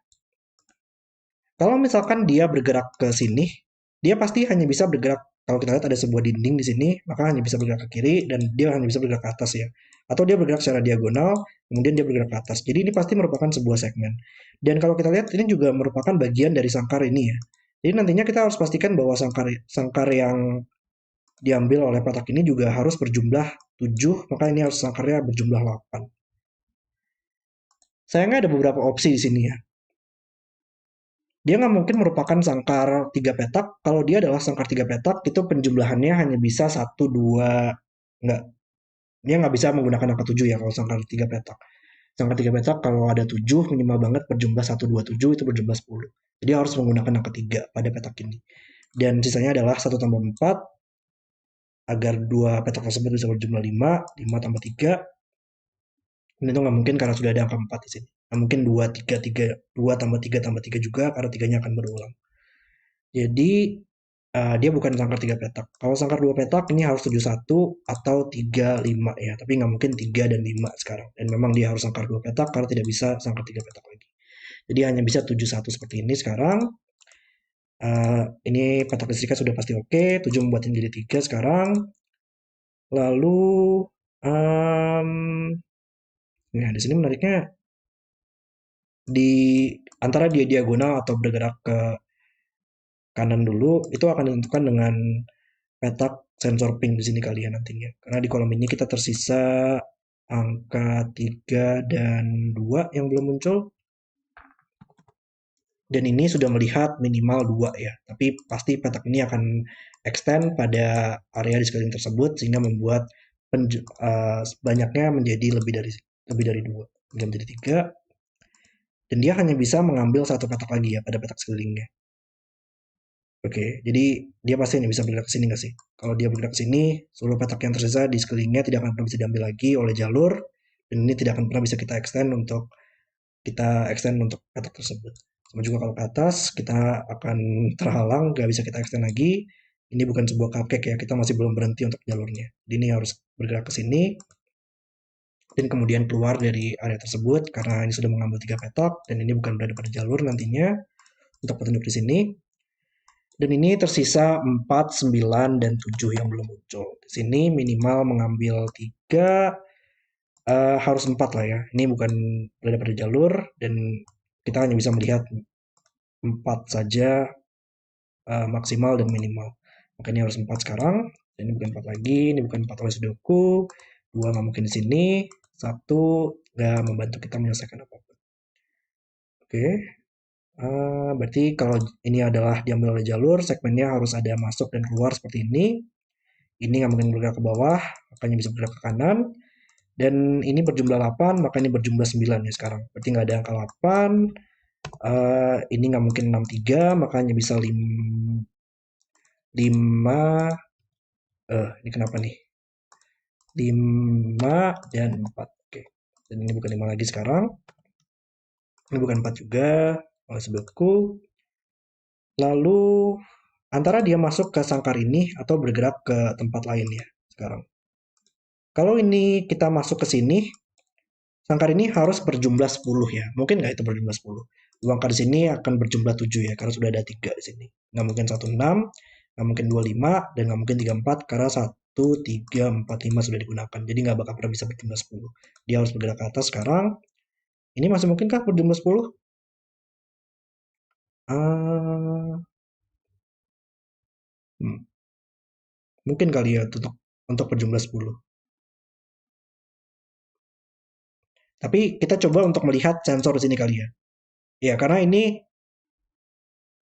kalau misalkan dia bergerak ke sini, dia pasti hanya bisa bergerak. Kalau kita lihat ada sebuah dinding di sini, maka hanya bisa bergerak ke kiri dan dia hanya bisa bergerak ke atas ya. Atau dia bergerak secara diagonal, kemudian dia bergerak ke atas. Jadi ini pasti merupakan sebuah segmen. Dan kalau kita lihat ini juga merupakan bagian dari sangkar ini ya. Jadi nantinya kita harus pastikan bahwa sangkar sangkar yang diambil oleh petak ini juga harus berjumlah 7, maka ini harus sangkarnya berjumlah 8. Sayangnya ada beberapa opsi di sini ya. Dia nggak mungkin merupakan sangkar 3 petak. Kalau dia adalah sangkar 3 petak, itu penjumlahannya hanya bisa satu, 2, nggak. Dia nggak bisa menggunakan angka 7 ya kalau sangkar 3 petak. Sangkar 3 petak kalau ada 7 minimal banget berjumlah 1, 2, 7 itu berjumlah 10. Jadi harus menggunakan angka 3 pada petak ini. Dan sisanya adalah 1 tambah 4 agar dua petak tersebut bisa berjumlah 5, 5 tambah 3. Dan itu nggak mungkin karena sudah ada angka 4 di sini. Nggak mungkin 2, 3, 3, 2 tambah 3 juga karena tiganya akan berulang. Jadi dia bukan sangkar 3 petak. Kalau sangkar 2 petak ini harus 71 atau 35 ya. Tapi nggak mungkin 3 dan 5 sekarang. Dan memang dia harus sangkar 2 petak karena tidak bisa sangkar 3 petak lagi. Jadi hanya bisa 71 seperti ini sekarang. Ini petak listriknya sudah pasti oke. 7 membuat ini jadi 3 sekarang. Lalu um, nah di sini menariknya di antara dia diagonal atau bergerak ke kanan dulu itu akan ditentukan dengan petak sensor ping di sini kalian nantinya. Karena di kolom ini kita tersisa angka 3 dan 2 yang belum muncul. Dan ini sudah melihat minimal 2 ya. Tapi pasti petak ini akan extend pada area di sekeliling tersebut sehingga membuat banyaknya menjadi lebih dari 2. Menjadi 3. Dan dia hanya bisa mengambil satu petak lagi ya pada petak sekelilingnya. Oke, jadi dia pasti hanya bisa bergerak ke sini nggak sih? Kalau dia bergerak ke sini, seluruh petak yang tersisa di sekelilingnya tidak akan pernah bisa diambil lagi oleh jalur, dan ini tidak akan pernah bisa kita extend untuk petak tersebut. Sama juga kalau ke atas, kita akan terhalang, nggak bisa kita extend lagi. Ini bukan sebuah cupcake ya, kita masih belum berhenti untuk jalurnya. Jadi ini harus bergerak ke sini, dan kemudian keluar dari area tersebut, karena ini sudah mengambil 3 petak, dan ini bukan berada pada jalur nantinya, untuk petunjuk di sini. Dan ini tersisa 4, 9, dan 7 yang belum muncul. Di sini minimal mengambil 3, harus 4 lah ya. Ini bukan berada pada jalur, dan kita hanya bisa melihat 4 saja maksimal dan minimal. Makanya harus 4 sekarang. Dan ini bukan 4 lagi, ini bukan 4 oleh sudoku. 2 nggak mungkin di sini. 1 nggak membantu kita menyelesaikan apapun. Oke, berarti kalau ini adalah diambil oleh jalur, segmennya harus ada masuk dan keluar seperti ini. Ini nggak mungkin bergerak ke bawah, makanya bisa bergerak ke kanan. Dan ini berjumlah 8, maka ini berjumlah 9 ya sekarang. Berarti nggak ada angka 8. Ini nggak mungkin 63, makanya bisa 5. Ini kenapa nih? 5 dan 4. Oke. Dan ini bukan 5 lagi sekarang. Ini bukan 4 juga. Oleh sebelku. Lalu antara dia masuk ke sangkar ini atau bergerak ke tempat lain ya sekarang. Kalau ini kita masuk ke sini, sangkar ini harus berjumlah 10 ya. Mungkin nggak itu berjumlah 10. Dua angka di sini akan berjumlah 7 ya, karena sudah ada 3 di sini. Nggak mungkin 16, nggak mungkin 25, dan nggak mungkin 34, karena 1, 3, 4, 5 sudah digunakan. Jadi nggak bakal pernah bisa berjumlah 10. Dia harus bergerak ke atas sekarang. Ini masih mungkinkah berjumlah 10? Mungkin kali ya untuk berjumlah 10. Tapi kita coba untuk melihat sensor di sini kali ya. Ya, karena ini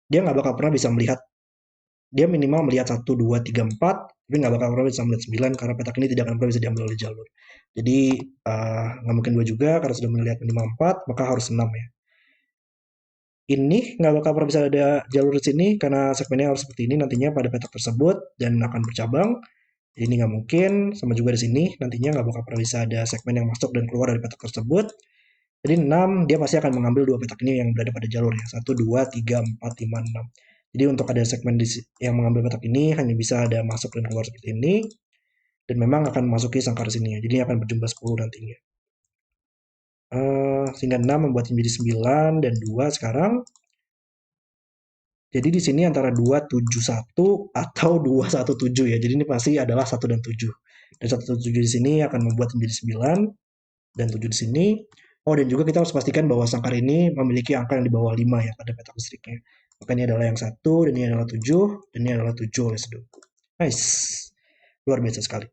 dia nggak bakal pernah bisa melihat. Dia minimal melihat 1, 2, 3, 4, tapi nggak bakal pernah bisa melihat 9 karena petak ini tidak akan pernah bisa diambil oleh jalur. Jadi nggak mungkin 2 juga karena sudah melihat minimal 4, maka harus 6 ya. Ini nggak bakal pernah bisa ada jalur di sini karena segmennya harus seperti ini nantinya pada petak tersebut dan akan bercabang. Jadi ini nggak mungkin, sama juga di sini nantinya nggak bakal pernah bisa ada segmen yang masuk dan keluar dari petak tersebut. Jadi 6 dia pasti akan mengambil dua petak ini yang berada pada jalur ya. 1, 2, 3, 4, 5, 6. Jadi untuk ada segmen yang mengambil petak ini hanya bisa ada masuk dan keluar seperti ini. Dan memang akan memasuki sangkar sini ya. Jadi akan berjumlah 10 nantinya. Sehingga 6 membuat menjadi 9 dan 2 sekarang. Jadi di sini antara 271 atau 217 ya. Jadi ini pasti adalah 1 dan 7. Dan 1 dan 7 di sini akan membuat menjadi 9 dan 7 di sini. Oh, dan juga kita harus pastikan bahwa sangkar ini memiliki angka yang di bawah 5 ya pada petak listriknya. Maka ini adalah yang 1, dan ini adalah 7, dan ini adalah 7 oleh Sudoku. Nice. Luar biasa sekali.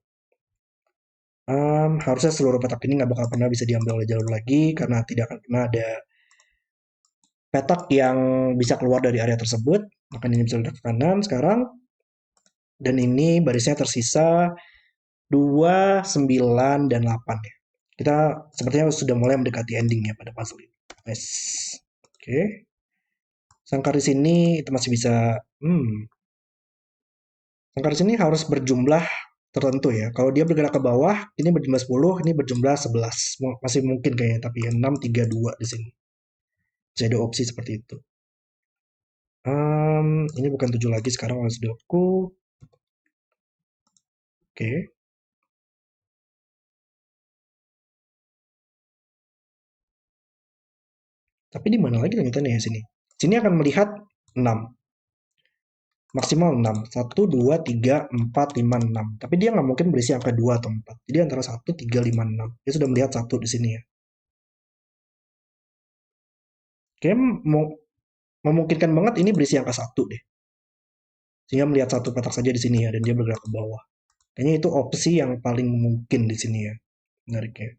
Harusnya seluruh petak ini nggak bakal pernah bisa diambil oleh jalur lagi, karena tidak akan pernah ada petak yang bisa keluar dari area tersebut. Maka ini bisa bergerak ke kanan sekarang. Dan ini barisnya tersisa 2, 9, dan 8 ya. Kita sepertinya sudah mulai mendekati ending ya pada puzzle ini. Nice. Oke. Sangkar di sini itu masih bisa. Sangkar di sini harus berjumlah tertentu ya. Kalau dia bergerak ke bawah, ini berjumlah 10, ini berjumlah 11. Masih mungkin kayaknya, tapi ya 6, 3, 2 di sini. Jadi ada opsi seperti itu. Ini bukan 7 lagi sekarang oleh Sudoku. Oke. Tapi di mana lagi lanjutannya ya sini? Sini akan melihat 6. Maksimal 6. 1, 2, 3, 4, 5, 6. Tapi dia nggak mungkin berisi angka 2 atau 4. Jadi antara 1, 3, 5, 6. Dia sudah melihat 1 di sini ya. Kayaknya memungkinkan banget ini berisi angka 1 deh. Sehingga melihat satu petak saja di sini ya, dan dia bergerak ke bawah. Kayaknya itu opsi yang paling mungkin di sini ya. Menariknya.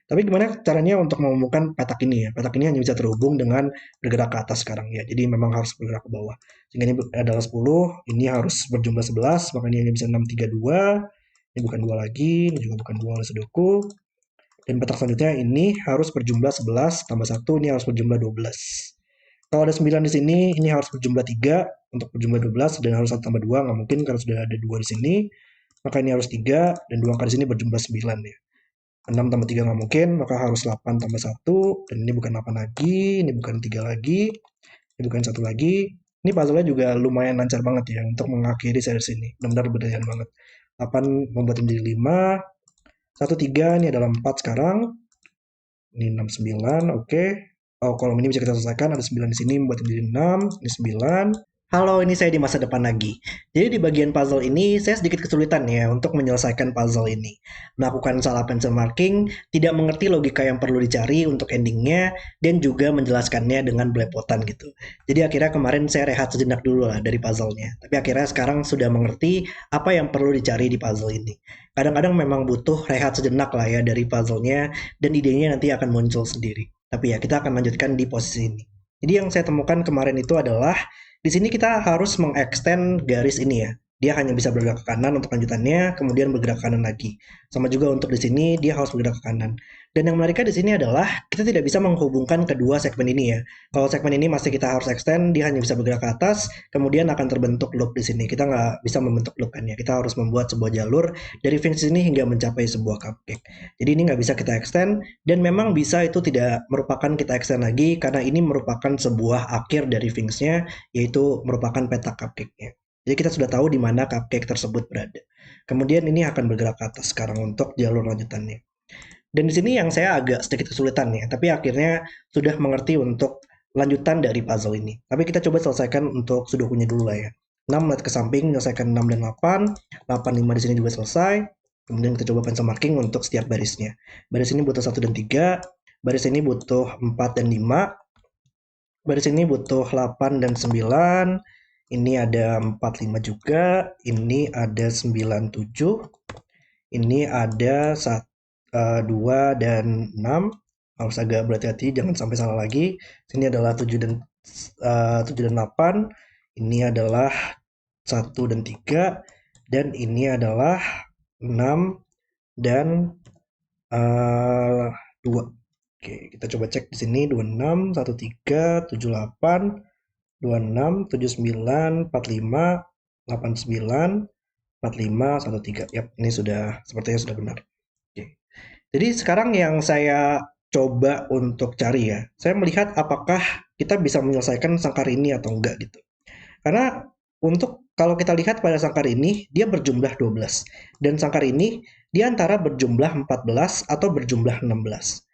Tapi gimana caranya untuk menemukan petak ini ya? Petak ini hanya bisa terhubung dengan bergerak ke atas sekarang ya. Jadi memang harus bergerak ke bawah. Sehingga ini adalah 10, ini harus berjumlah 11, maka ini hanya bisa 6, 3, 2. Ini bukan 2 lagi, ini juga bukan 2 oleh Sudoku. Dan petak selanjutnya ini harus berjumlah 11 tambah 1, ini harus berjumlah 12. Kalau ada 9 di sini, ini harus berjumlah 3 untuk berjumlah 12, dan harus 1 tambah 2, nggak mungkin karena sudah ada 2 di sini. Maka ini harus 3, dan 2 angka di sini berjumlah 9 ya. 6 tambah 3 nggak mungkin, maka harus 8 tambah 1, dan ini bukan 8 lagi, ini bukan 3 lagi, ini bukan 1 lagi. Ini puzzle-nya juga lumayan lancar banget ya untuk mengakhiri series ini. Benar-benar berdayan banget. 8 membuat menjadi 5, 1, 3, ini adalah 4 sekarang. Ini 6, 9, oke. Oh, kolom ini bisa kita selesaikan, ada 9 di sini membuat menjadi 6, ini 9. Halo, ini saya di masa depan lagi. Jadi di bagian puzzle ini saya sedikit kesulitan ya untuk menyelesaikan puzzle ini. Melakukan salah pencil marking, tidak mengerti logika yang perlu dicari untuk endingnya, dan juga menjelaskannya dengan belepotan gitu. Jadi akhirnya kemarin saya rehat sejenak dulu lah dari puzzle-nya. Tapi akhirnya sekarang sudah mengerti apa yang perlu dicari di puzzle ini. Kadang-kadang memang butuh rehat sejenak lah ya dari puzzle-nya, dan idenya nanti akan muncul sendiri. Tapi ya kita akan lanjutkan di posisi ini. Jadi yang saya temukan kemarin itu adalah di sini kita harus mengextend garis ini ya. Dia hanya bisa bergerak ke kanan untuk lanjutannya, kemudian bergerak ke kanan lagi. Sama juga untuk di sini dia harus bergerak ke kanan. Dan yang menariknya di sini adalah kita tidak bisa menghubungkan kedua segmen ini ya. Kalau segmen ini masih kita harus extend, dia hanya bisa bergerak ke atas, kemudian akan terbentuk loop di sini. Kita nggak bisa membentuk loop kan ya. Kita harus membuat sebuah jalur dari Finch ini hingga mencapai sebuah cupcake. Jadi ini nggak bisa kita extend, dan memang bisa itu tidak merupakan kita extend lagi karena ini merupakan sebuah akhir dari Finch-nya, yaitu merupakan petak cupcake-nya. Jadi kita sudah tahu di mana cupcake tersebut berada. Kemudian ini akan bergerak ke atas sekarang untuk jalur lanjutannya. Dan di sini yang saya agak sedikit kesulitan ya, tapi akhirnya sudah mengerti untuk lanjutan dari puzzle ini. Tapi kita coba selesaikan untuk sudokunya dulu lah ya. 6 lihat ke samping, menyelesaikan 6 dan 8. 8, 5 di sini juga selesai. Kemudian kita coba pencil marking untuk setiap barisnya. Baris ini butuh 1 dan 3. Baris ini butuh 4 dan 5. Baris ini butuh 8 dan 9. Ini ada 4, 5 juga. Ini ada 9, 7. Ini ada 2 dan 6. Harus agak berhati-hati, jangan sampai salah lagi. Sini adalah 7 dan 8. Ini adalah 1 dan 3. Dan ini adalah 6 dan 2. Oke, kita coba cek di sini 26, 13, 78, 26, 79, 45, 89, 45, 13. Yap, ini sudah sepertinya sudah benar. Oke. Jadi sekarang yang saya coba untuk cari ya, saya melihat apakah kita bisa menyelesaikan sangkar ini atau enggak gitu. Karena untuk kalau kita lihat pada sangkar ini, dia berjumlah 12. Dan sangkar ini, dia antara berjumlah 14 atau berjumlah 16.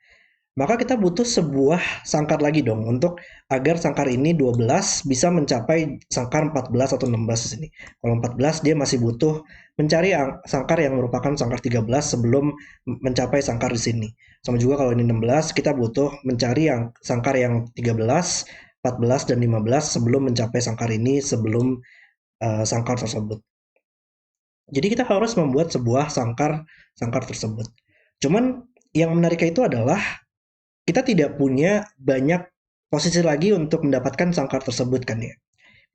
Maka kita butuh sebuah sangkar lagi dong untuk agar sangkar ini 12 bisa mencapai sangkar 14 atau 16 di sini. Kalau 14 dia masih butuh mencari sangkar yang merupakan sangkar 13 sebelum mencapai sangkar di sini. Sama juga kalau ini 16 kita butuh mencari yang sangkar yang 13, 14 dan 15 sebelum mencapai sangkar ini sebelum sangkar tersebut. Jadi kita harus membuat sebuah sangkar tersebut. Cuman yang menariknya itu adalah kita tidak punya banyak posisi lagi untuk mendapatkan sangkar tersebut kan ya.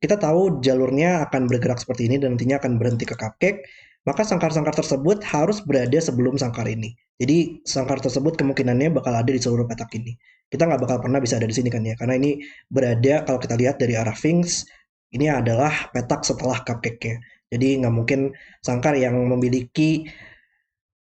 Kita tahu jalurnya akan bergerak seperti ini dan nantinya akan berhenti ke cupcake, maka sangkar-sangkar tersebut harus berada sebelum sangkar ini. Jadi sangkar tersebut kemungkinannya bakal ada di seluruh petak ini. Kita nggak bakal pernah bisa ada di sini kan ya, karena ini berada kalau kita lihat dari arah Finch, ini adalah petak setelah cupcake-nya. Jadi nggak mungkin sangkar yang memiliki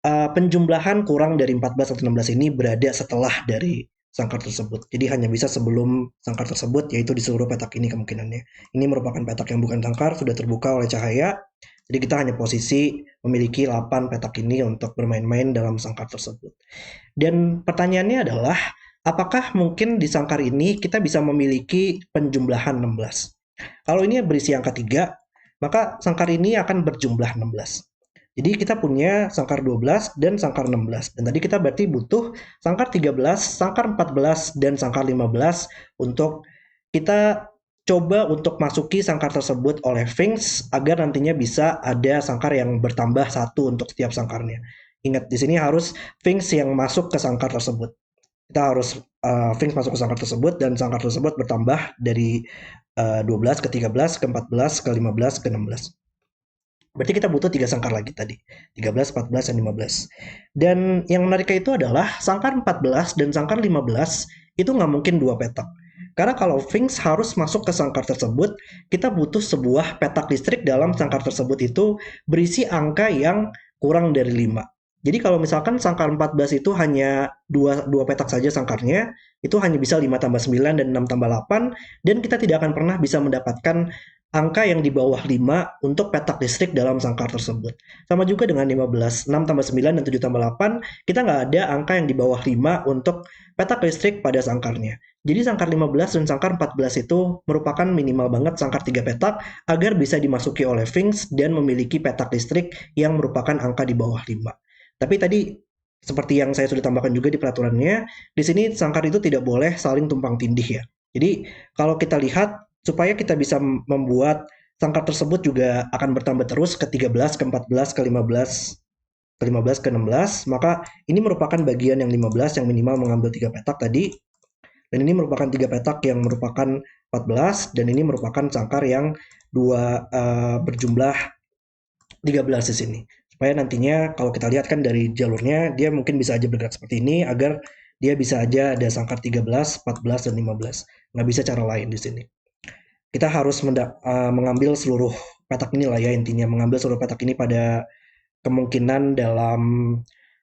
penjumlahan kurang dari 14 atau 16 ini berada setelah dari sangkar tersebut. Jadi hanya bisa sebelum sangkar tersebut, yaitu di seluruh petak ini kemungkinannya. Ini merupakan petak yang bukan sangkar, sudah terbuka oleh cahaya. Jadi kita hanya posisi memiliki 8 petak ini untuk bermain-main dalam sangkar tersebut. Dan pertanyaannya adalah, apakah mungkin di sangkar ini kita bisa memiliki penjumlahan 16? Kalau ini berisi angka 3, maka sangkar ini akan berjumlah 16. Jadi kita punya sangkar 12 dan sangkar 16. Dan tadi kita berarti butuh sangkar 13, sangkar 14, dan sangkar 15 untuk kita coba untuk masuki sangkar tersebut oleh Finch agar nantinya bisa ada sangkar yang bertambah satu untuk setiap sangkarnya. Ingat, di sini harus Finch yang masuk ke sangkar tersebut. Kita harus Finch masuk ke sangkar tersebut dan sangkar tersebut bertambah dari 12 ke 13 ke 14 ke 15 ke 16. Berarti kita butuh 3 sangkar lagi tadi. 13, 14, dan 15. Dan yang menariknya itu adalah sangkar 14 dan sangkar 15 itu nggak mungkin dua petak. Karena kalau Finch harus masuk ke sangkar tersebut, kita butuh sebuah petak listrik dalam sangkar tersebut itu berisi angka yang kurang dari 5. Jadi kalau misalkan sangkar 14 itu hanya dua petak saja sangkarnya, itu hanya bisa 5 tambah 9 dan 6 tambah 8, dan kita tidak akan pernah bisa mendapatkan angka yang di bawah 5 untuk petak listrik dalam sangkar tersebut. Sama juga dengan 15, 6 tambah 9 dan 7 tambah 8, kita nggak ada angka yang di bawah 5 untuk petak listrik pada sangkarnya. Jadi sangkar 15 dan sangkar 14 itu merupakan minimal banget sangkar 3 petak agar bisa dimasuki oleh Finks dan memiliki petak listrik yang merupakan angka di bawah 5. Tapi tadi seperti yang saya sudah tambahkan juga di peraturannya, di sini sangkar itu tidak boleh saling tumpang tindih ya. Jadi kalau kita lihat supaya kita bisa membuat sangkar tersebut juga akan bertambah terus ke 13, ke 14, ke 15, ke 15, ke 16, maka ini merupakan bagian yang 15 yang minimal mengambil 3 petak tadi, dan ini merupakan 3 petak yang merupakan 14, dan ini merupakan sangkar yang berjumlah 13 di sini. Supaya nantinya kalau kita lihat kan dari jalurnya, dia mungkin bisa aja bergerak seperti ini, agar dia bisa aja ada sangkar 13, 14, dan 15. Nggak bisa cara lain di sini. Kita harus mengambil seluruh petak ini lah ya, intinya mengambil seluruh petak ini pada kemungkinan dalam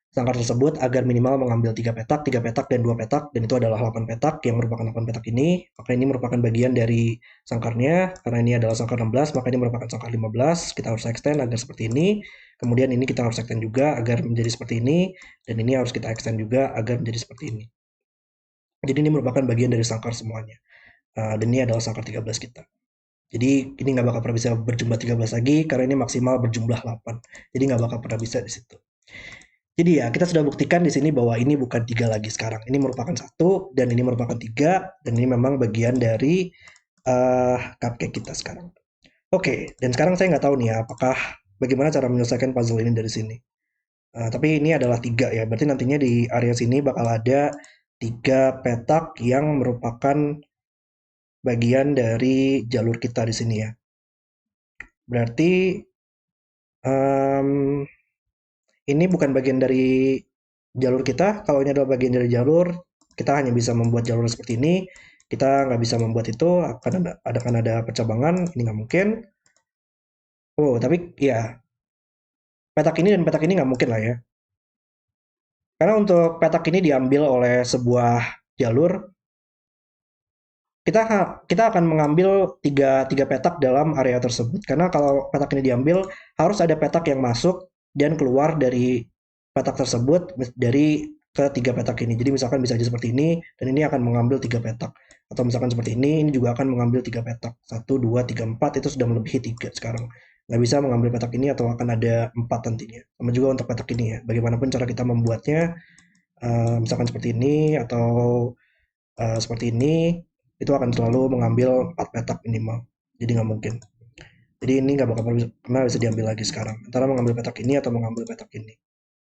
sangkar tersebut agar minimal mengambil 3 petak dan 2 petak, dan itu adalah 8 petak yang merupakan 8 petak ini. Maka ini merupakan bagian dari sangkarnya, karena ini adalah sangkar 16, maka ini merupakan sangkar 15. Kita harus extend agar seperti ini. Kemudian ini kita harus extend juga agar menjadi seperti ini, dan ini harus kita extend juga agar menjadi seperti ini. Jadi ini merupakan bagian dari sangkar semuanya. Dan ini adalah sangkar 13 kita. Jadi ini nggak bakal pernah bisa berjumlah 13 lagi karena ini maksimal berjumlah 8. Jadi nggak bakal pernah bisa di situ. Jadi ya kita sudah buktikan di sini bahwa ini bukan 3 lagi sekarang. Ini merupakan 1 dan ini merupakan 3 dan ini memang bagian dari cupcake kita sekarang. Oke, dan sekarang saya nggak tahu nih ya apakah bagaimana cara menyelesaikan puzzle ini dari sini. Tapi ini adalah 3 ya. Berarti nantinya di area sini bakal ada 3 petak yang merupakan bagian dari jalur kita di sini ya. Berarti ini bukan bagian dari jalur kita. Kalau ini adalah bagian dari jalur, kita hanya bisa membuat jalur seperti ini. Kita nggak bisa membuat itu, akan ada percabangan. Ini nggak mungkin. Oh, tapi ya petak ini dan petak ini nggak mungkin lah ya. Karena untuk petak ini diambil oleh sebuah jalur, kita kita akan mengambil tiga petak dalam area tersebut. Karena kalau petak ini diambil, harus ada petak yang masuk dan keluar dari petak tersebut dari ketiga petak ini. Jadi misalkan bisa aja seperti ini, dan ini akan mengambil 3 petak. Atau misalkan seperti ini juga akan mengambil 3 petak. 1, 2, 3, 4 itu sudah melebihi 3 sekarang. Nggak bisa mengambil petak ini atau akan ada 4 nantinya. Sama juga untuk petak ini ya. Bagaimanapun cara kita membuatnya, misalkan seperti ini atau seperti ini, itu akan selalu mengambil 4 petak minimal. Jadi nggak mungkin. Jadi ini nggak bakal pernah bisa diambil lagi sekarang. Antara mengambil petak ini atau mengambil petak ini.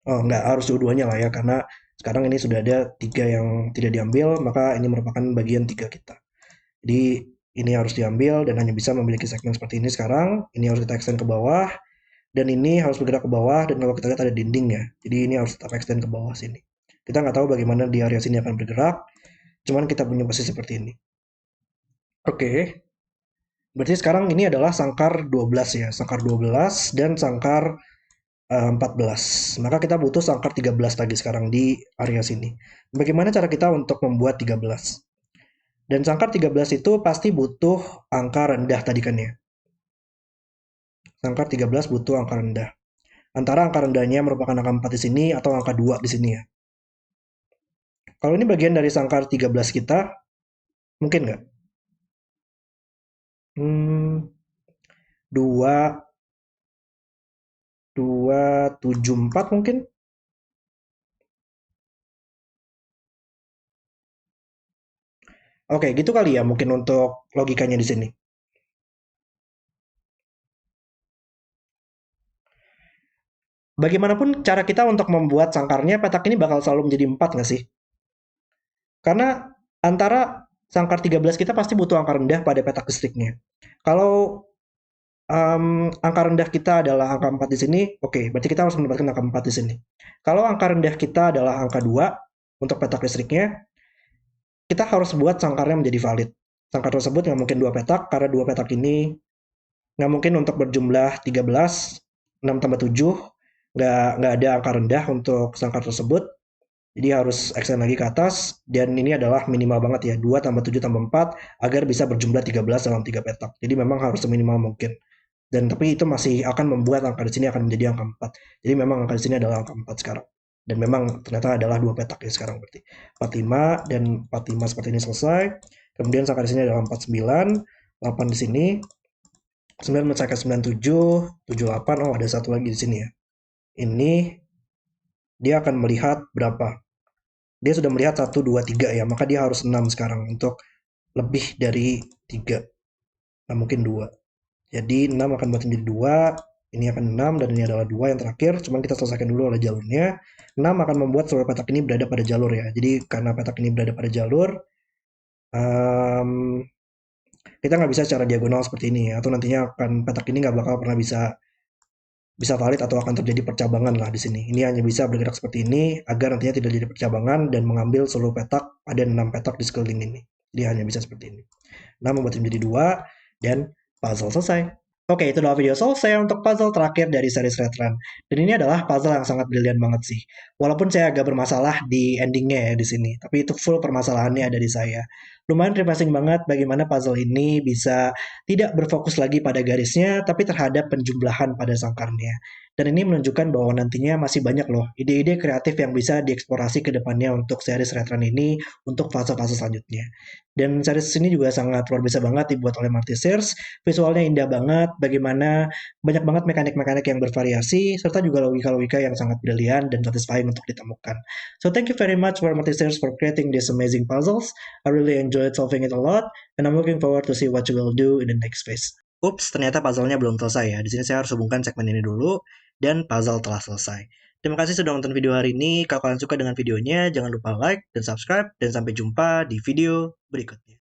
Oh, nggak harus dua-duanya lah ya, karena sekarang ini sudah ada 3 yang tidak diambil, maka ini merupakan bagian 3 kita. Jadi ini harus diambil dan hanya bisa memiliki segmen seperti ini sekarang. Ini harus kita extend ke bawah, dan ini harus bergerak ke bawah, dan kalau kita lihat ada dinding ya. Jadi ini harus tetap extend ke bawah sini. Kita nggak tahu bagaimana di area sini akan bergerak, cuman kita punya posisi seperti ini. Oke, berarti sekarang ini adalah sangkar 12 ya, sangkar 12 dan sangkar 14. Maka kita butuh sangkar 13 lagi sekarang di area sini. Bagaimana cara kita untuk membuat 13? Dan sangkar 13 itu pasti butuh angka rendah tadi kan ya. Sangkar 13 butuh angka rendah. Antara angka rendahnya merupakan angka 4 di sini atau angka 2 di sini ya. Kalau ini bagian dari sangkar 13 kita, mungkin nggak? 2, 2, 7, 4 mungkin? Oke, gitu kali ya mungkin untuk logikanya di sini. Bagaimanapun cara kita untuk membuat sangkarnya, petak ini bakal selalu menjadi 4 nggak sih? Karena antara sangkar 13 kita pasti butuh angka rendah pada petak listriknya. Kalau angka rendah kita adalah angka 4 di sini, oke, berarti kita harus mendapatkan angka 4 di sini. Kalau angka rendah kita adalah angka 2 untuk petak listriknya, kita harus buat sangkarnya menjadi valid. Sangkar tersebut nggak mungkin 2 petak, karena 2 petak ini nggak mungkin untuk berjumlah 13, 6 tambah 7, nggak ada angka rendah untuk sangkar tersebut. Jadi harus extend lagi ke atas, dan ini adalah minimal banget ya, 2 tambah 7 tambah 4 agar bisa berjumlah 13 dalam 3 petak. Jadi memang harus seminimal mungkin. Dan tapi itu masih akan membuat angka di sini akan menjadi angka 4. Jadi memang angka di sini adalah angka 4 sekarang. Dan memang ternyata adalah 2 petak ya sekarang berarti. 45 dan 45 seperti ini selesai. Kemudian angka di sini adalah 49, 8 di sini, 9 menyelesaikan 97, 78, oh ada satu lagi di sini ya. Ini dia akan melihat berapa? Dia sudah melihat 1, 2, 3 ya, maka dia harus 6 sekarang untuk lebih dari 3. Nah, mungkin 2. Jadi 6 akan buat menjadi 2, ini akan 6, dan ini adalah 2 yang terakhir. Cuman kita selesaikan dulu oleh jalurnya. 6 akan membuat seluruh petak ini berada pada jalur ya. Jadi karena petak ini berada pada jalur, um, kita nggak bisa secara diagonal seperti ini ya. Atau nantinya akan petak ini nggak bakal pernah bisa bisa valid atau akan terjadi percabangan lah di sini. Ini hanya bisa bergerak seperti ini agar nantinya tidak jadi percabangan dan mengambil seluruh petak pada 6 petak di sekeliling ini. Jadi hanya bisa seperti ini. 6 membuat menjadi 2 dan puzzle selesai. Oke, itu adalah video selesai untuk puzzle terakhir dari series Retran. Dan ini adalah puzzle yang sangat brilian banget sih. Walaupun saya agak bermasalah di endingnya ya di sini, tapi itu full permasalahannya ada di saya. Lumayan refreshing banget bagaimana puzzle ini bisa tidak berfokus lagi pada garisnya, tapi terhadap penjumlahan pada sangkarnya. Dan ini menunjukkan bahwa nantinya masih banyak loh ide-ide kreatif yang bisa dieksplorasi ke depannya untuk series Retran ini untuk fase-fase selanjutnya. Dan series ini juga sangat luar biasa banget dibuat oleh Marty Sears. Visualnya indah banget, bagaimana banyak banget mekanik-mekanik yang bervariasi, serta juga logika-logika yang sangat brilian dan satisfying untuk ditemukan. So thank you very much for Marty Sears for creating these amazing puzzles. I really enjoyed solving it a lot, and I'm looking forward to see what you will do in the next phase. Ups, ternyata puzzle-nya belum selesai ya. Di sini saya harus hubungkan segmen ini dulu, dan puzzle telah selesai. Terima kasih sudah nonton video hari ini. Kalau kalian suka dengan videonya, jangan lupa like dan subscribe, dan sampai jumpa di video berikutnya.